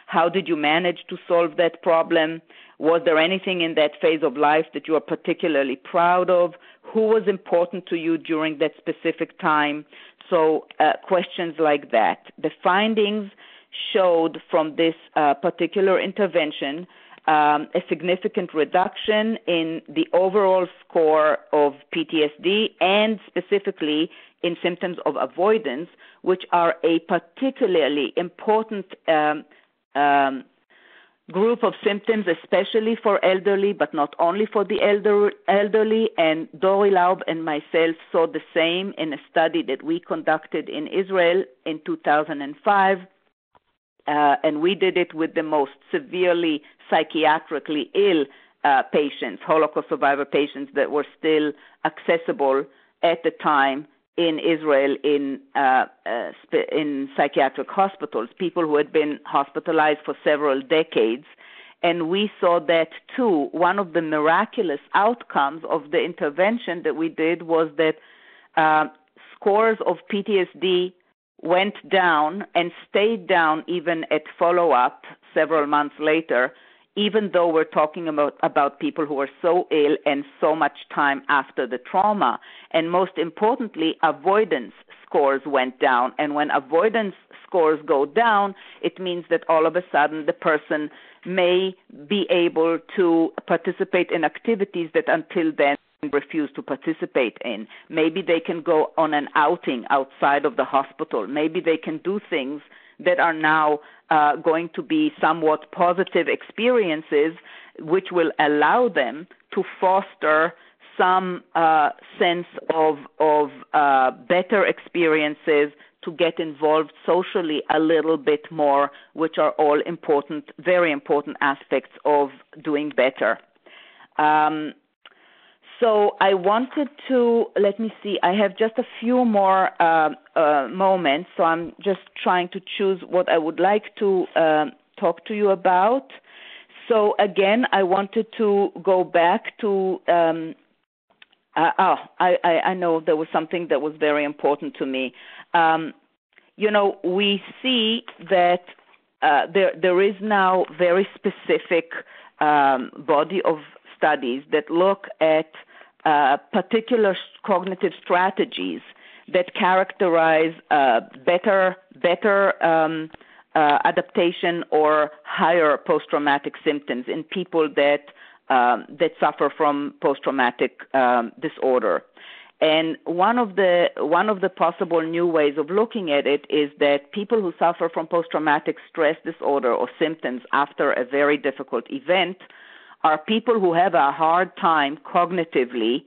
How did you manage to solve that problem? Was there anything in that phase of life that you are particularly proud of? Who was important to you during that specific time? So questions like that. The findings showed from this particular intervention a significant reduction in the overall score of PTSD and specifically in symptoms of avoidance, which are a particularly important group of symptoms, especially for elderly, but not only for the elderly. And Dori Laub and myself saw the same in a study that we conducted in Israel in 2005. And we did it with the most severely psychiatrically ill patients, Holocaust survivor patients that were still accessible at the time in Israel in psychiatric hospitals, people who had been hospitalized for several decades. And we saw that, too. One of the miraculous outcomes of the intervention that we did was that scores of PTSD went down and stayed down even at follow-up several months later, even though we're talking about people who are so ill and so much time after the trauma. And most importantly, avoidance scores went down. And when avoidance scores go down, it means that all of a sudden the person may be able to participate in activities that until then refuse to participate in. Maybe they can go on an outing outside of the hospital. Maybe they can do things that are now going to be somewhat positive experiences, which will allow them to foster some sense of better experiences, to get involved socially a little bit more, which are all important, very important aspects of doing better. So I wanted to, let me see, I have just a few more moments, so I'm just trying to choose what I would like to talk to you about. So again, I wanted to go back to, I know there was something that was very important to me. We see that there is now very specific body of studies that look at particular cognitive strategies that characterize better adaptation or higher post-traumatic symptoms in people that suffer from post-traumatic disorder. And one of the possible new ways of looking at it is that people who suffer from post-traumatic stress disorder or symptoms after a very difficult event are people who have a hard time cognitively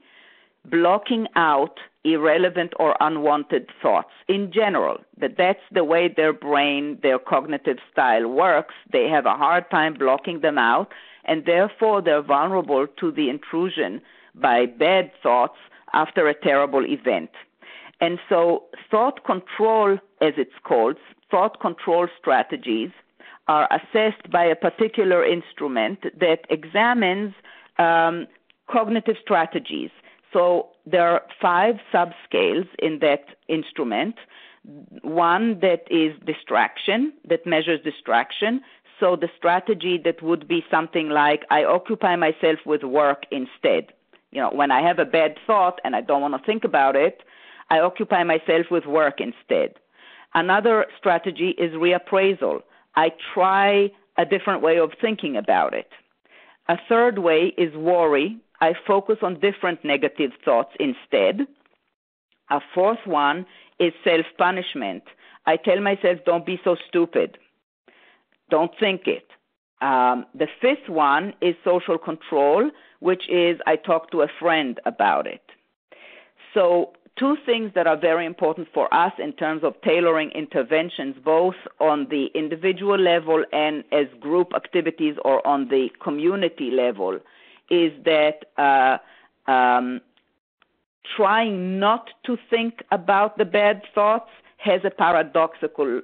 blocking out irrelevant or unwanted thoughts in general. That's the way their brain, their cognitive style works. They have a hard time blocking them out, and therefore they're vulnerable to the intrusion by bad thoughts after a terrible event. And so thought control, as it's called, thought control strategies are assessed by a particular instrument that examines cognitive strategies. So there are 5 subscales in that instrument. One that is distraction, that measures distraction. So the strategy that would be something like, I occupy myself with work instead. When I have a bad thought and I don't want to think about it, I occupy myself with work instead. Another strategy is reappraisal. I try a different way of thinking about it. A third way is worry. I focus on different negative thoughts instead. A fourth one is self-punishment. I tell myself, don't be so stupid. Don't think it. The fifth one is social control, which is I talk to a friend about it. So 2 things that are very important for us in terms of tailoring interventions, both on the individual level and as group activities or on the community level, is that trying not to think about the bad thoughts has a paradoxical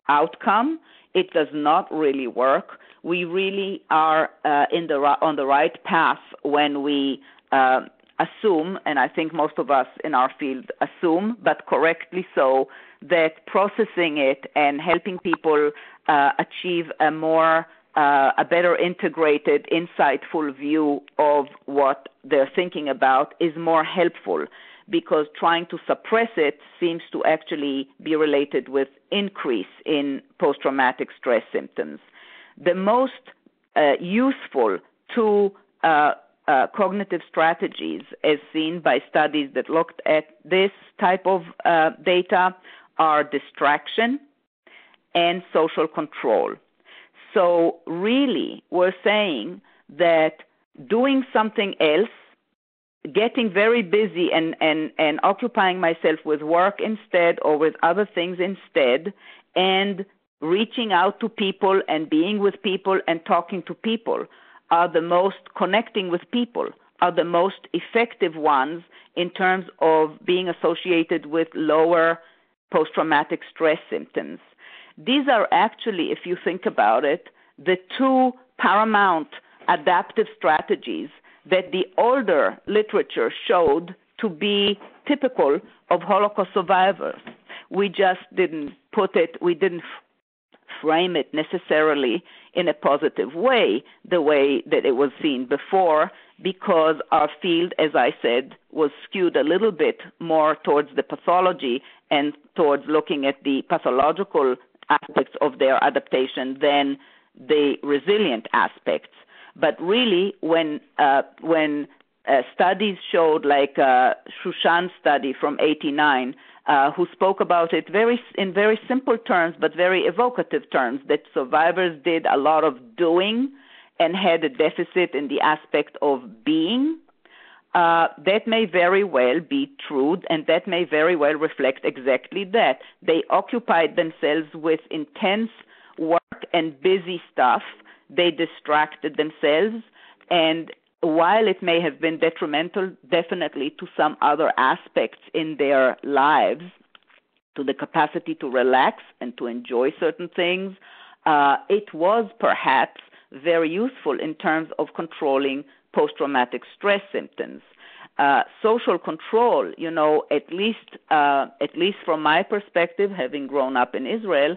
outcome. It does not really work. We really are on the right path when we assume, and I think most of us in our field assume, but correctly so, that processing it and helping people achieve a better integrated, insightful view of what they're thinking about is more helpful, because trying to suppress it seems to actually be related with increase in post-traumatic stress symptoms. The most useful 2 cognitive strategies, as seen by studies that looked at this type of data, are distraction and social control. So really, we're saying that doing something else, getting very busy and occupying myself with work instead or with other things instead, and reaching out to people and being with people and talking to people connecting with people are the most effective ones in terms of being associated with lower post-traumatic stress symptoms. These are actually, if you think about it, the 2 paramount adaptive strategies that the older literature showed to be typical of Holocaust survivors. We just didn't frame it necessarily in a positive way, the way that it was seen before, because our field, as I said, was skewed a little bit more towards the pathology and towards looking at the pathological aspects of their adaptation than the resilient aspects. But really, when studies showed, like Shushan's study from '89, who spoke about it in very simple terms but very evocative terms, that survivors did a lot of doing and had a deficit in the aspect of being, that may very well be true, and that may very well reflect exactly that. They occupied themselves with intense work and busy stuff. They distracted themselves, and while it may have been detrimental definitely to some other aspects in their lives, to the capacity to relax and to enjoy certain things, it was perhaps very useful in terms of controlling post-traumatic stress symptoms. Social control, at least from my perspective, having grown up in Israel,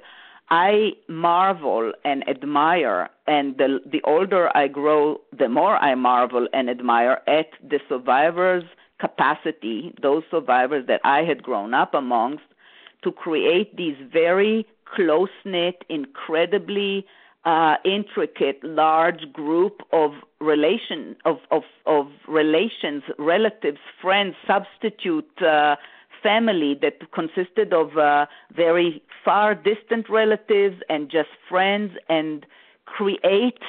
I marvel and admire, and the older I grow, the more I marvel and admire at the survivors' capacity, those survivors that I had grown up amongst, to create these very close-knit, incredibly intricate, large group of relations, relatives, friends, substitute family that consisted of very far distant relatives and just friends, and create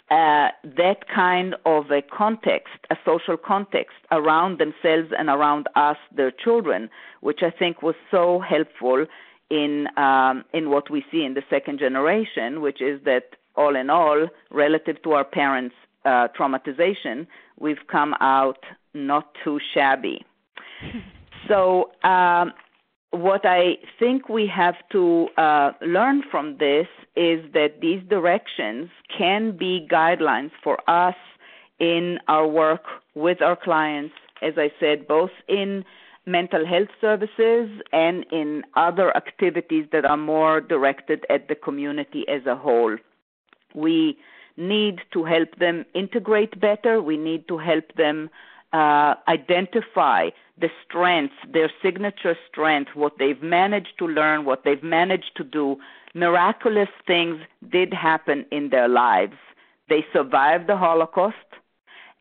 that kind of a context, a social context around themselves and around us, their children, which I think was so helpful in what we see in the second generation, which is that all in all, relative to our parents' traumatization, we've come out not too shabby. So what I think we have to learn from this is that these directions can be guidelines for us in our work with our clients, as I said, both in mental health services and in other activities that are more directed at the community as a whole. We need to help them integrate better. We need to help them identify the strengths, their signature strength, what they've managed to learn, what they've managed to do. Miraculous things did happen in their lives. They survived the Holocaust,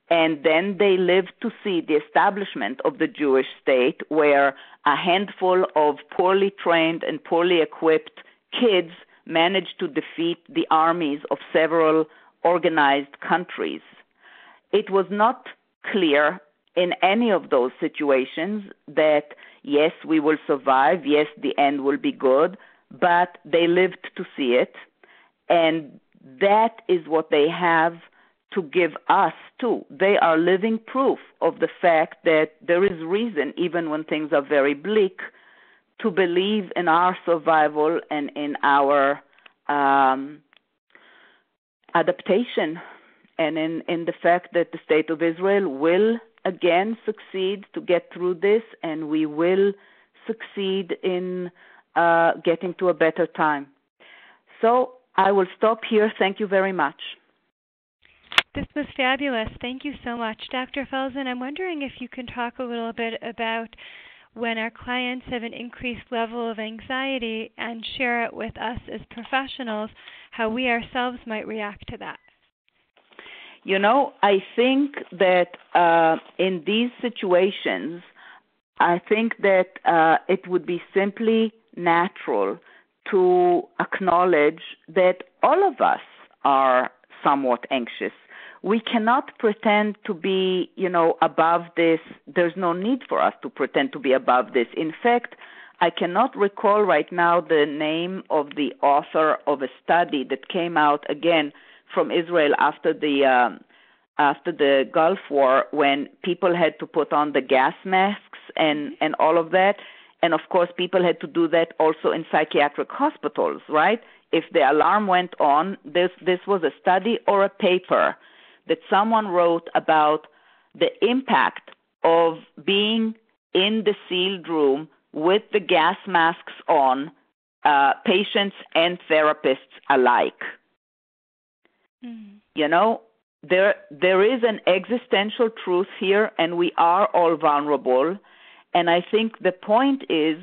and then they lived to see the establishment of the Jewish state, where a handful of poorly trained and poorly equipped kids managed to defeat the armies of several organized countries. It was not clear in any of those situations that, yes, we will survive, yes, the end will be good, but they lived to see it, and that is what they have to give us too. They are living proof of the fact that there is reason, even when things are very bleak, to believe in our survival and in our adaptation, and in the fact that the State of Israel will again succeed to get through this, and we will succeed in getting to a better time. So I will stop here. Thank you very much. This was fabulous. Thank you so much. Dr. Felsen, I'm wondering if you can talk a little bit about when our clients have an increased level of anxiety and share it with us as professionals, how we ourselves might react to that. You know, I think that in these situations, I think that it would be simply natural to acknowledge that all of us are somewhat anxious. We cannot pretend to be, above this. There's no need for us to pretend to be above this. In fact, I cannot recall right now the name of the author of a study that came out again from Israel after the Gulf War, when people had to put on the gas masks and all of that. And of course, people had to do that also in psychiatric hospitals, right? If the alarm went on, this was a study or a paper that someone wrote about the impact of being in the sealed room with the gas masks on, patients and therapists alike. Mm-hmm. There is an existential truth here, and we are all vulnerable. And I think the point is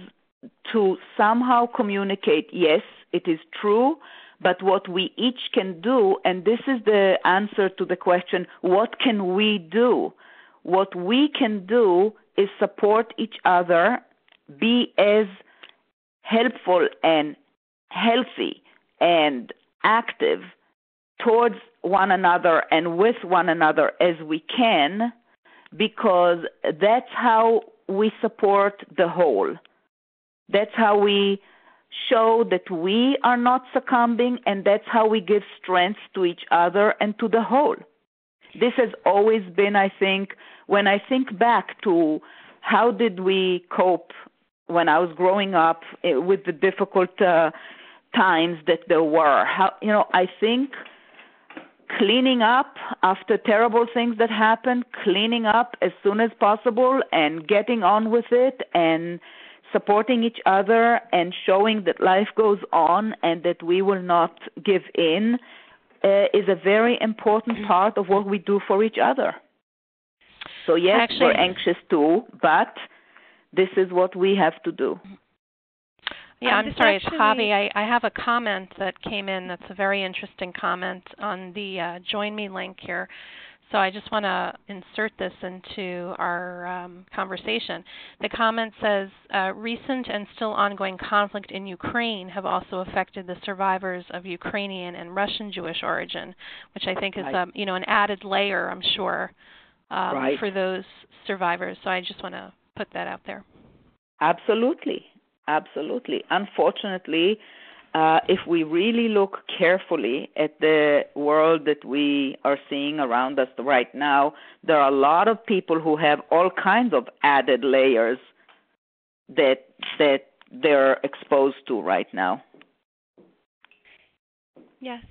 to somehow communicate, yes, it is true, but what we each can do, and this is the answer to the question, what can we do? What we can do is support each other, be as helpful and healthy and active towards one another and with one another as we can, because that's how we support the whole. That's how we show that we are not succumbing, and that's how we give strength to each other and to the whole. This has always been, I think, when I think back to how did we cope when I was growing up with the difficult times that there were. I think cleaning up after terrible things that happened, cleaning up as soon as possible and getting on with it and supporting each other and showing that life goes on and that we will not give in is a very important part of what we do for each other. So yes, we're anxious too, but this is what we have to do. Yeah, I'm sorry, it's Javi. I have a comment that came in that's a very interesting comment on the Join Me link here. So I just want to insert this into our conversation. The comment says, recent and still ongoing conflict in Ukraine have also affected the survivors of Ukrainian and Russian Jewish origin, which I think is an added layer, I'm sure, for those survivors. So I just want to put that out there. Absolutely. Unfortunately, if we really look carefully at the world that we are seeing around us right now, there are a lot of people who have all kinds of added layers that they're exposed to right now. Yes.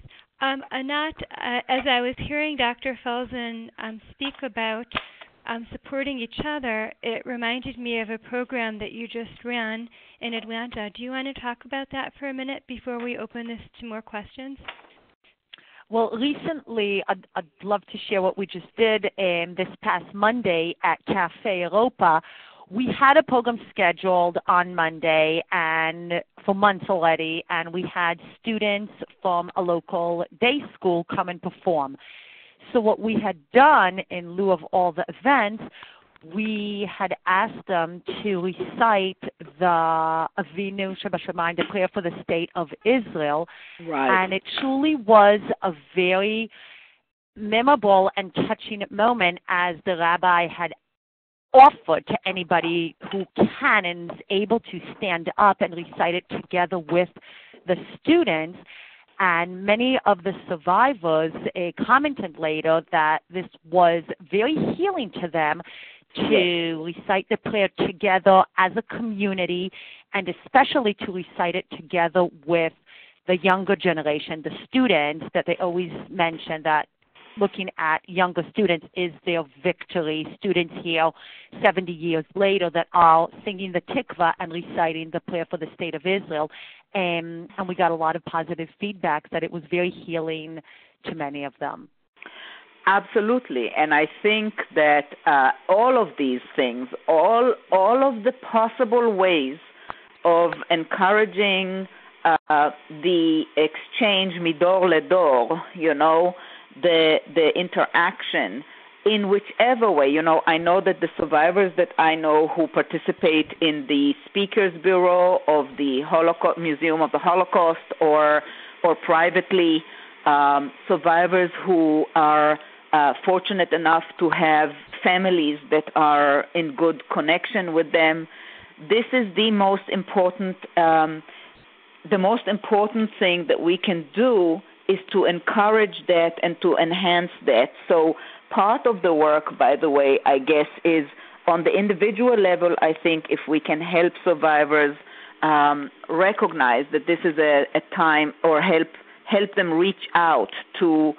Anat, as I was hearing Dr. Felsen speak about supporting each other, it reminded me of a program that you just ran in Atlanta. Do you want to talk about that for a minute before we open this to more questions? Well, recently, I'd love to share what we just did this past Monday at Cafe Europa. We had a program scheduled on Monday and for months already, and we had students from a local day school come and perform. So what we had done in lieu of all the events, we had asked them to recite the Avinu Shebashamayim, the prayer for the state of Israel. Right. And it truly was a very memorable and touching moment, as the rabbi had offered to anybody who can and is able to stand up and recite it together with the students. And many of the survivors commented later that this was very healing to them to recite the prayer together as a community, and especially to recite it together with the younger generation, the students, that they always mention that looking at younger students is their victory. Students here 70 years later that are singing the Tikva and reciting the prayer for the state of Israel. And we got a lot of positive feedback that it was very healing to many of them. Absolutely, and I think that all of these things, all of the possible ways of encouraging the exchange midor ledor, the interaction in whichever way. I know that the survivors that I know who participate in the Speakers Bureau of the Holocaust Museum of the Holocaust, or privately, survivors who are fortunate enough to have families that are in good connection with them. This is the most important thing that we can do is to encourage that and to enhance that. So part of the work, by the way, I guess, is on the individual level. I think if we can help survivors recognize that this is a time, or help them reach out to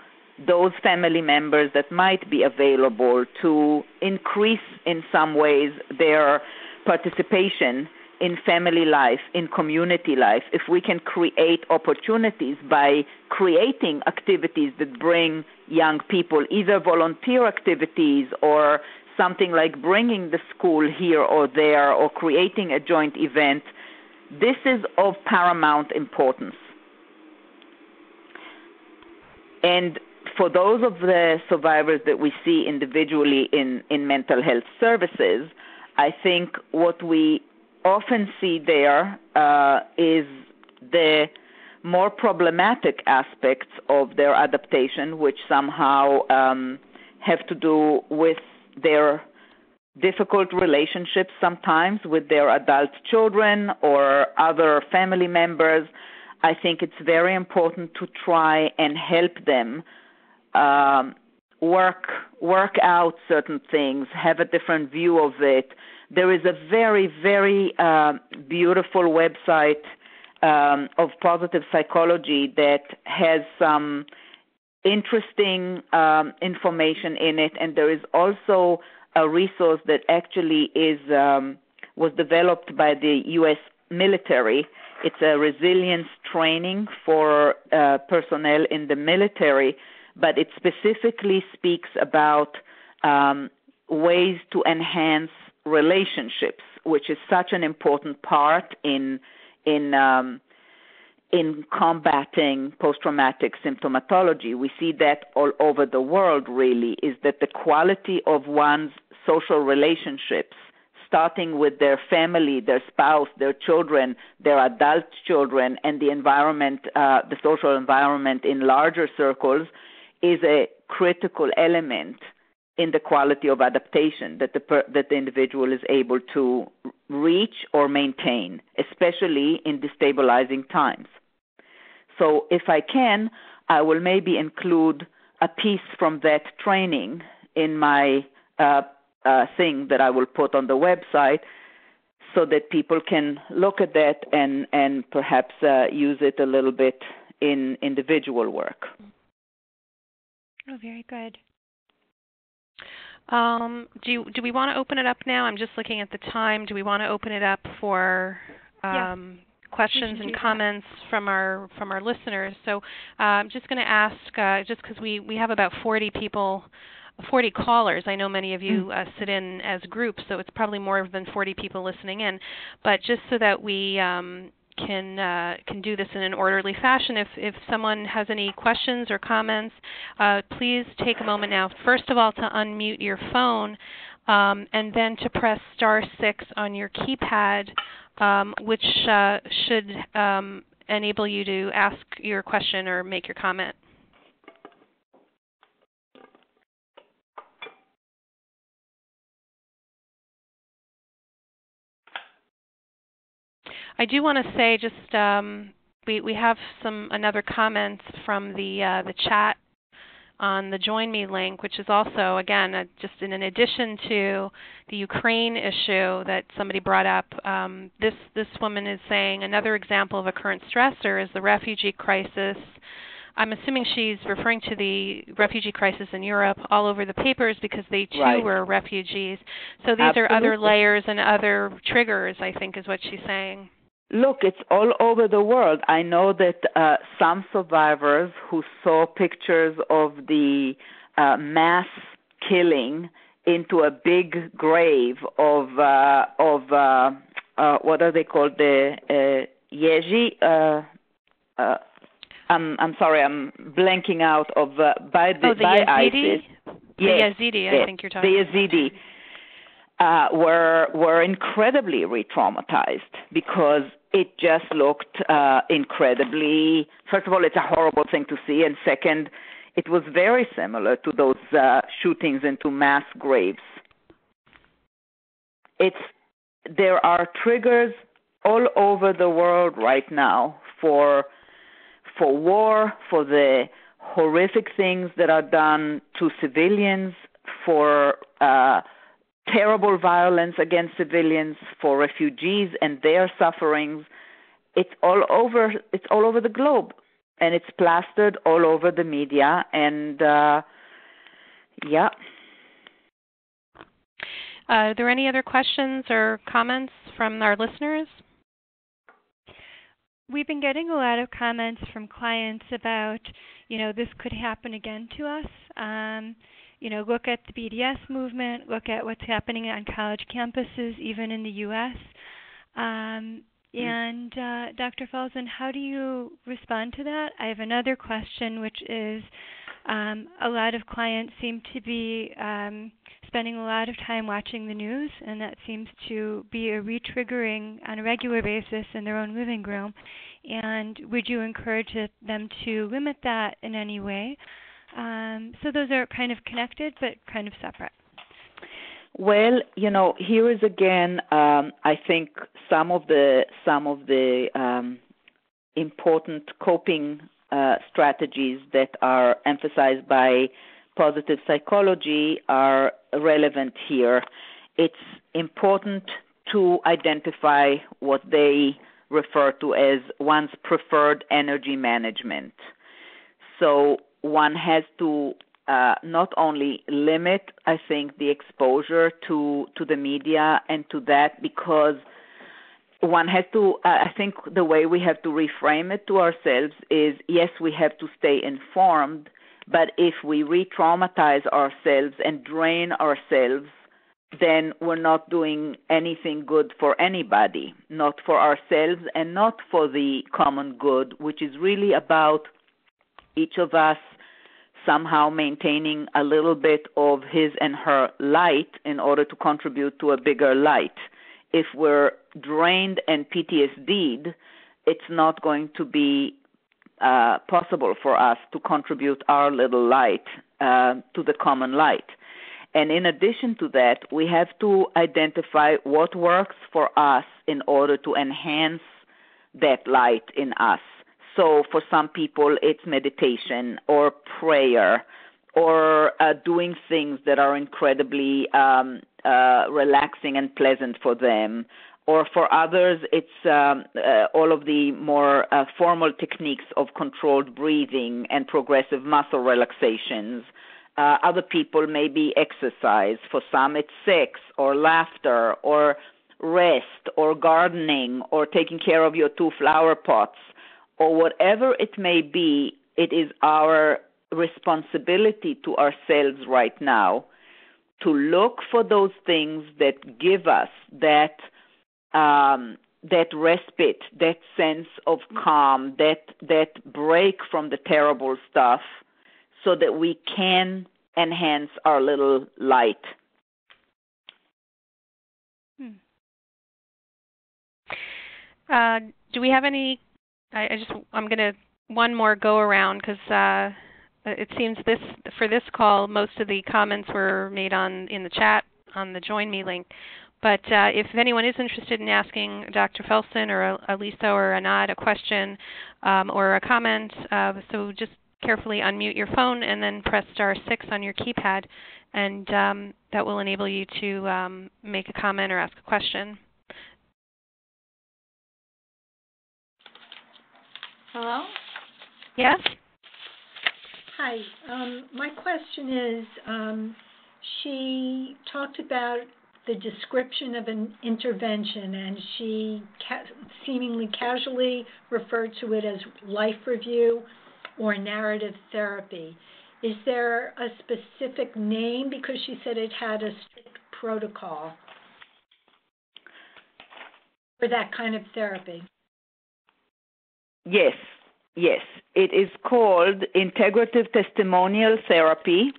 those family members that might be available, to increase in some ways their participation in family life, in community life. If we can create opportunities by creating activities that bring young people, either volunteer activities or something like bringing the school here or there, or creating a joint event, this is of paramount importance. And for those of the survivors that we see individually in mental health services, I think what we often see there is the more problematic aspects of their adaptation, which somehow have to do with their difficult relationships sometimes with their adult children or other family members. I think it's very important to try and help them work out certain things, have a different view of it. There is a very, very beautiful website of positive psychology that has some interesting information in it, and there is also a resource that actually was developed by the U.S. military. It's a resilience training for personnel in the military, but it specifically speaks about ways to enhance relationships, which is such an important part in in combating post-traumatic symptomatology. We see that all over the world, really, is that the quality of one's social relationships, starting with their family, their spouse, their children, their adult children, and the environment, the social environment in larger circles, is a critical element in the quality of adaptation that the individual is able to reach or maintain, especially in destabilizing times. So if I can, I will maybe include a piece from that training in my thing that I will put on the website so that people can look at that and perhaps use it a little bit in individual work. Oh, very good. Do we want to open it up now? I'm just looking at the time. Do we want to open it up for questions and comments from our listeners? So I'm just going to ask, just because we have about 40 callers. I know many of you sit in as groups, so it's probably more than 40 people listening in. But just so that we can do this in an orderly fashion, if someone has any questions or comments, please take a moment now, first of all, to unmute your phone, and then to press *6 on your keypad, which should enable you to ask your question or make your comment. I do want to say just we have another comment from the chat on the Join Me link, which is also, again, just in addition to the Ukraine issue that somebody brought up, this woman is saying another example of a current stressor is the refugee crisis. I'm assuming she's referring to the refugee crisis in Europe all over the papers because they too were refugees. So these are other layers and other triggers, I think, is what she's saying. Look, it's all over the world. I know that some survivors who saw pictures of the mass killing into a big grave of what are they called, the Yeji? I'm sorry, I'm blanking out of by Yazidi? ISIS. The Yazidi, I think you're talking about. The Yazidi. Were incredibly re-traumatized because it just looked incredibly. First of all, it's a horrible thing to see, and second, it was very similar to those shootings into mass graves. There are triggers all over the world right now for war, for the horrific things that are done to civilians, for terrible violence against civilians, for refugees and their sufferings. It's all over the globe, and it's plastered all over the media. And Are there any other questions or comments from our listeners? We've been getting a lot of comments from clients about, this could happen again to us. Look at the BDS movement, look at what's happening on college campuses, even in the U.S. And Dr. Felsen, how do you respond to that? I have another question, which is a lot of clients seem to be spending a lot of time watching the news, and that seems to be a re-triggering on a regular basis in their own living room. And would you encourage them to limit that in any way? So those are kind of connected, but kind of separate. Well, here is again, I think some of the important coping strategies that are emphasized by positive psychology are relevant here. It's important to identify what they refer to as one's preferred energy management. So one has to not only limit, I think, the exposure to the media and to that, because one has to, I think the way we have to reframe it to ourselves is, yes, we have to stay informed, but if we re-traumatize ourselves and drain ourselves then we're not doing anything good for anybody, not for ourselves and not for the common good, which is really about each of us somehow maintaining a little bit of his and her light in order to contribute to a bigger light. If we're drained and PTSD'd, it's not going to be possible for us to contribute our little light to the common light. And in addition to that, we have to identify what works for us in order to enhance that light in us. So for some people, it's meditation or prayer or doing things that are incredibly relaxing and pleasant for them. Or for others, it's all of the more formal techniques of controlled breathing and progressive muscle relaxations. Other people may be exercise. For some, it's sex or laughter or rest or gardening or taking care of your 2 flower pots or whatever it may be. It is our responsibility to ourselves right now to look for those things that give us that respite, that sense of calm, that break from the terrible stuff, so that we can enhance our little light. Do we have any? I'm going to one more go around because it seems for this call, most of the comments were made in the chat on the Join Me link. But if anyone is interested in asking Dr. Felsen or Elisa or Anad a question or a comment, so just carefully unmute your phone and then press *6 on your keypad, and that will enable you to make a comment or ask a question. Hello? Yes? Hi. My question is, she talked about the description of an intervention, and she seemingly casually referred to it as life review or narrative therapy. Is there a specific name? Because she said it had a strict protocol for that kind of therapy. Yes. It is called integrative testimonial therapy.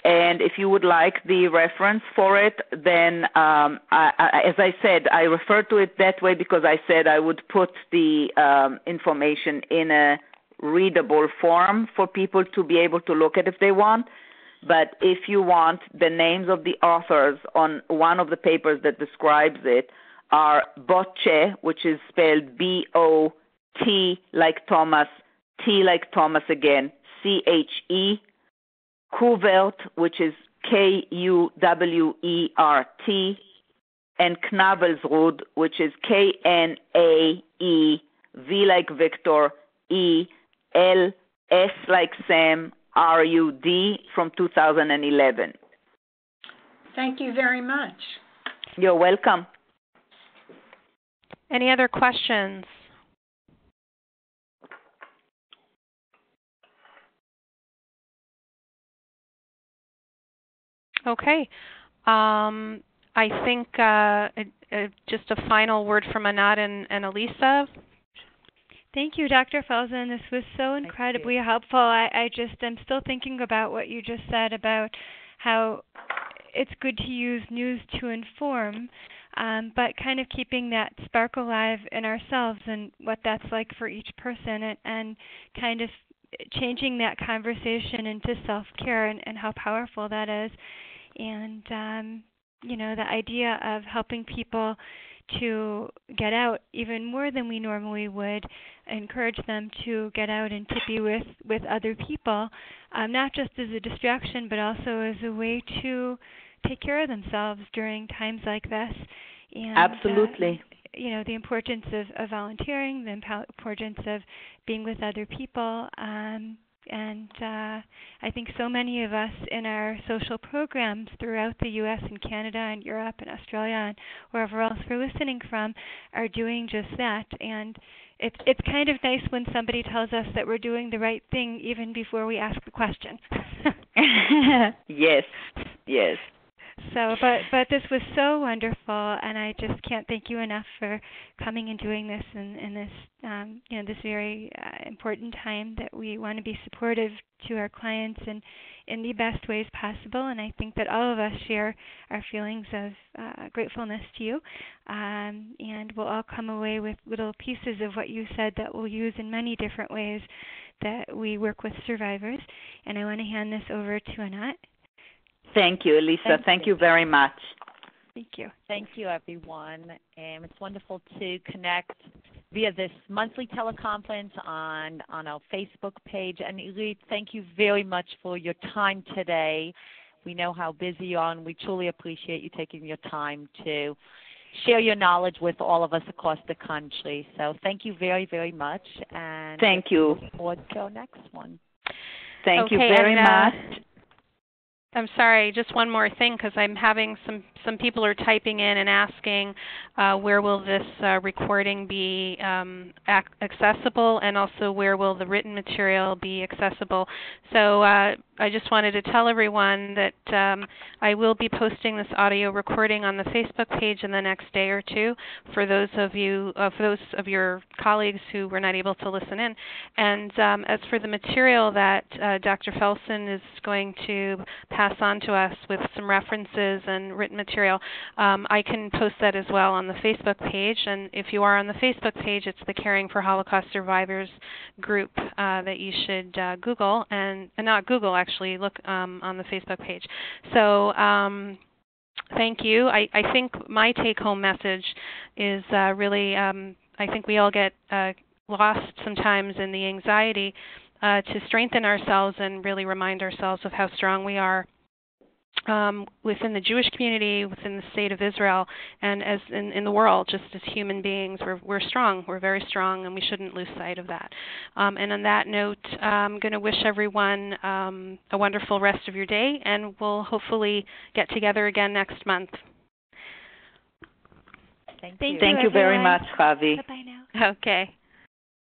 And if you would like the reference for it, then as I said, I refer to it that way because I said I would put the information in a readable form for people to be able to look at if they want. But if you want, the names of the authors on one of the papers that describes it are Botche, which is spelled B-O-T like Thomas, T like Thomas again, C-H-E, Kuvert, which is K-U-W-E-R-T, and Knavelsrud, which is K-N-A-E-V like Victor, E-L, S like Sam, R-U-D, from 2011. Thank you very much. You're welcome. Any other questions? Okay. I think just a final word from Anad and Elisa. Thank you, Dr. Felsen. This was so incredibly helpful. I'm still thinking about what you just said about how it's good to use news to inform, but kind of keeping that spark alive in ourselves and what that's like for each person, and kind of changing that conversation into self-care and how powerful that is. And, the idea of helping people to get out even more than we normally would, encourage them to get out and to be with other people, not just as a distraction, but also as a way to take care of themselves during times like this. And, absolutely. The importance of volunteering, the importance of being with other people, and I think so many of us in our social programs throughout the U.S. and Canada and Europe and Australia and wherever else we're listening from are doing just that. And it's kind of nice when somebody tells us that we're doing the right thing even before we ask the question. Yes. But this was so wonderful, and I just can't thank you enough for coming and doing this in this this very important time that we want to be supportive to our clients and in the best ways possible. And I think that all of us share our feelings of gratefulness to you, and we'll all come away with little pieces of what you said that we'll use in many different ways that we work with survivors. And I want to hand this over to Anat. Thank you, Elisa. Thank you very much. Thank you. Thank you, everyone. It's wonderful to connect via this monthly teleconference on our Facebook page. And Irit, thank you very much for your time today. We know how busy you are, and we truly appreciate you taking your time to share your knowledge with all of us across the country. So thank you very, very much. And thank you. Look forward to our next one. Thank you very much. I'm sorry, just one more thing, because I'm having some people are typing in and asking where will this recording be accessible, and also where will the written material be accessible. So I just wanted to tell everyone that I will be posting this audio recording on the Facebook page in the next day or two for those of you, for those of your colleagues who were not able to listen in. And as for the material that Dr. Felsen is going to pass on to us with some references and written material, I can post that as well on the Facebook page. And if you are on the Facebook page, it's the Caring for Holocaust Survivors group that you should Google, and not Google, actually, look on the Facebook page. So thank you. I think my take-home message is really, I think we all get lost sometimes in the anxiety to strengthen ourselves and really remind ourselves of how strong we are within the Jewish community, within the state of Israel, and as in the world, just as human beings. We're strong. We're very strong, and we shouldn't lose sight of that. And on that note, I'm going to wish everyone a wonderful rest of your day, and we'll hopefully get together again next month. Thank you. Thank you very much, Javi. Bye-bye now. Okay.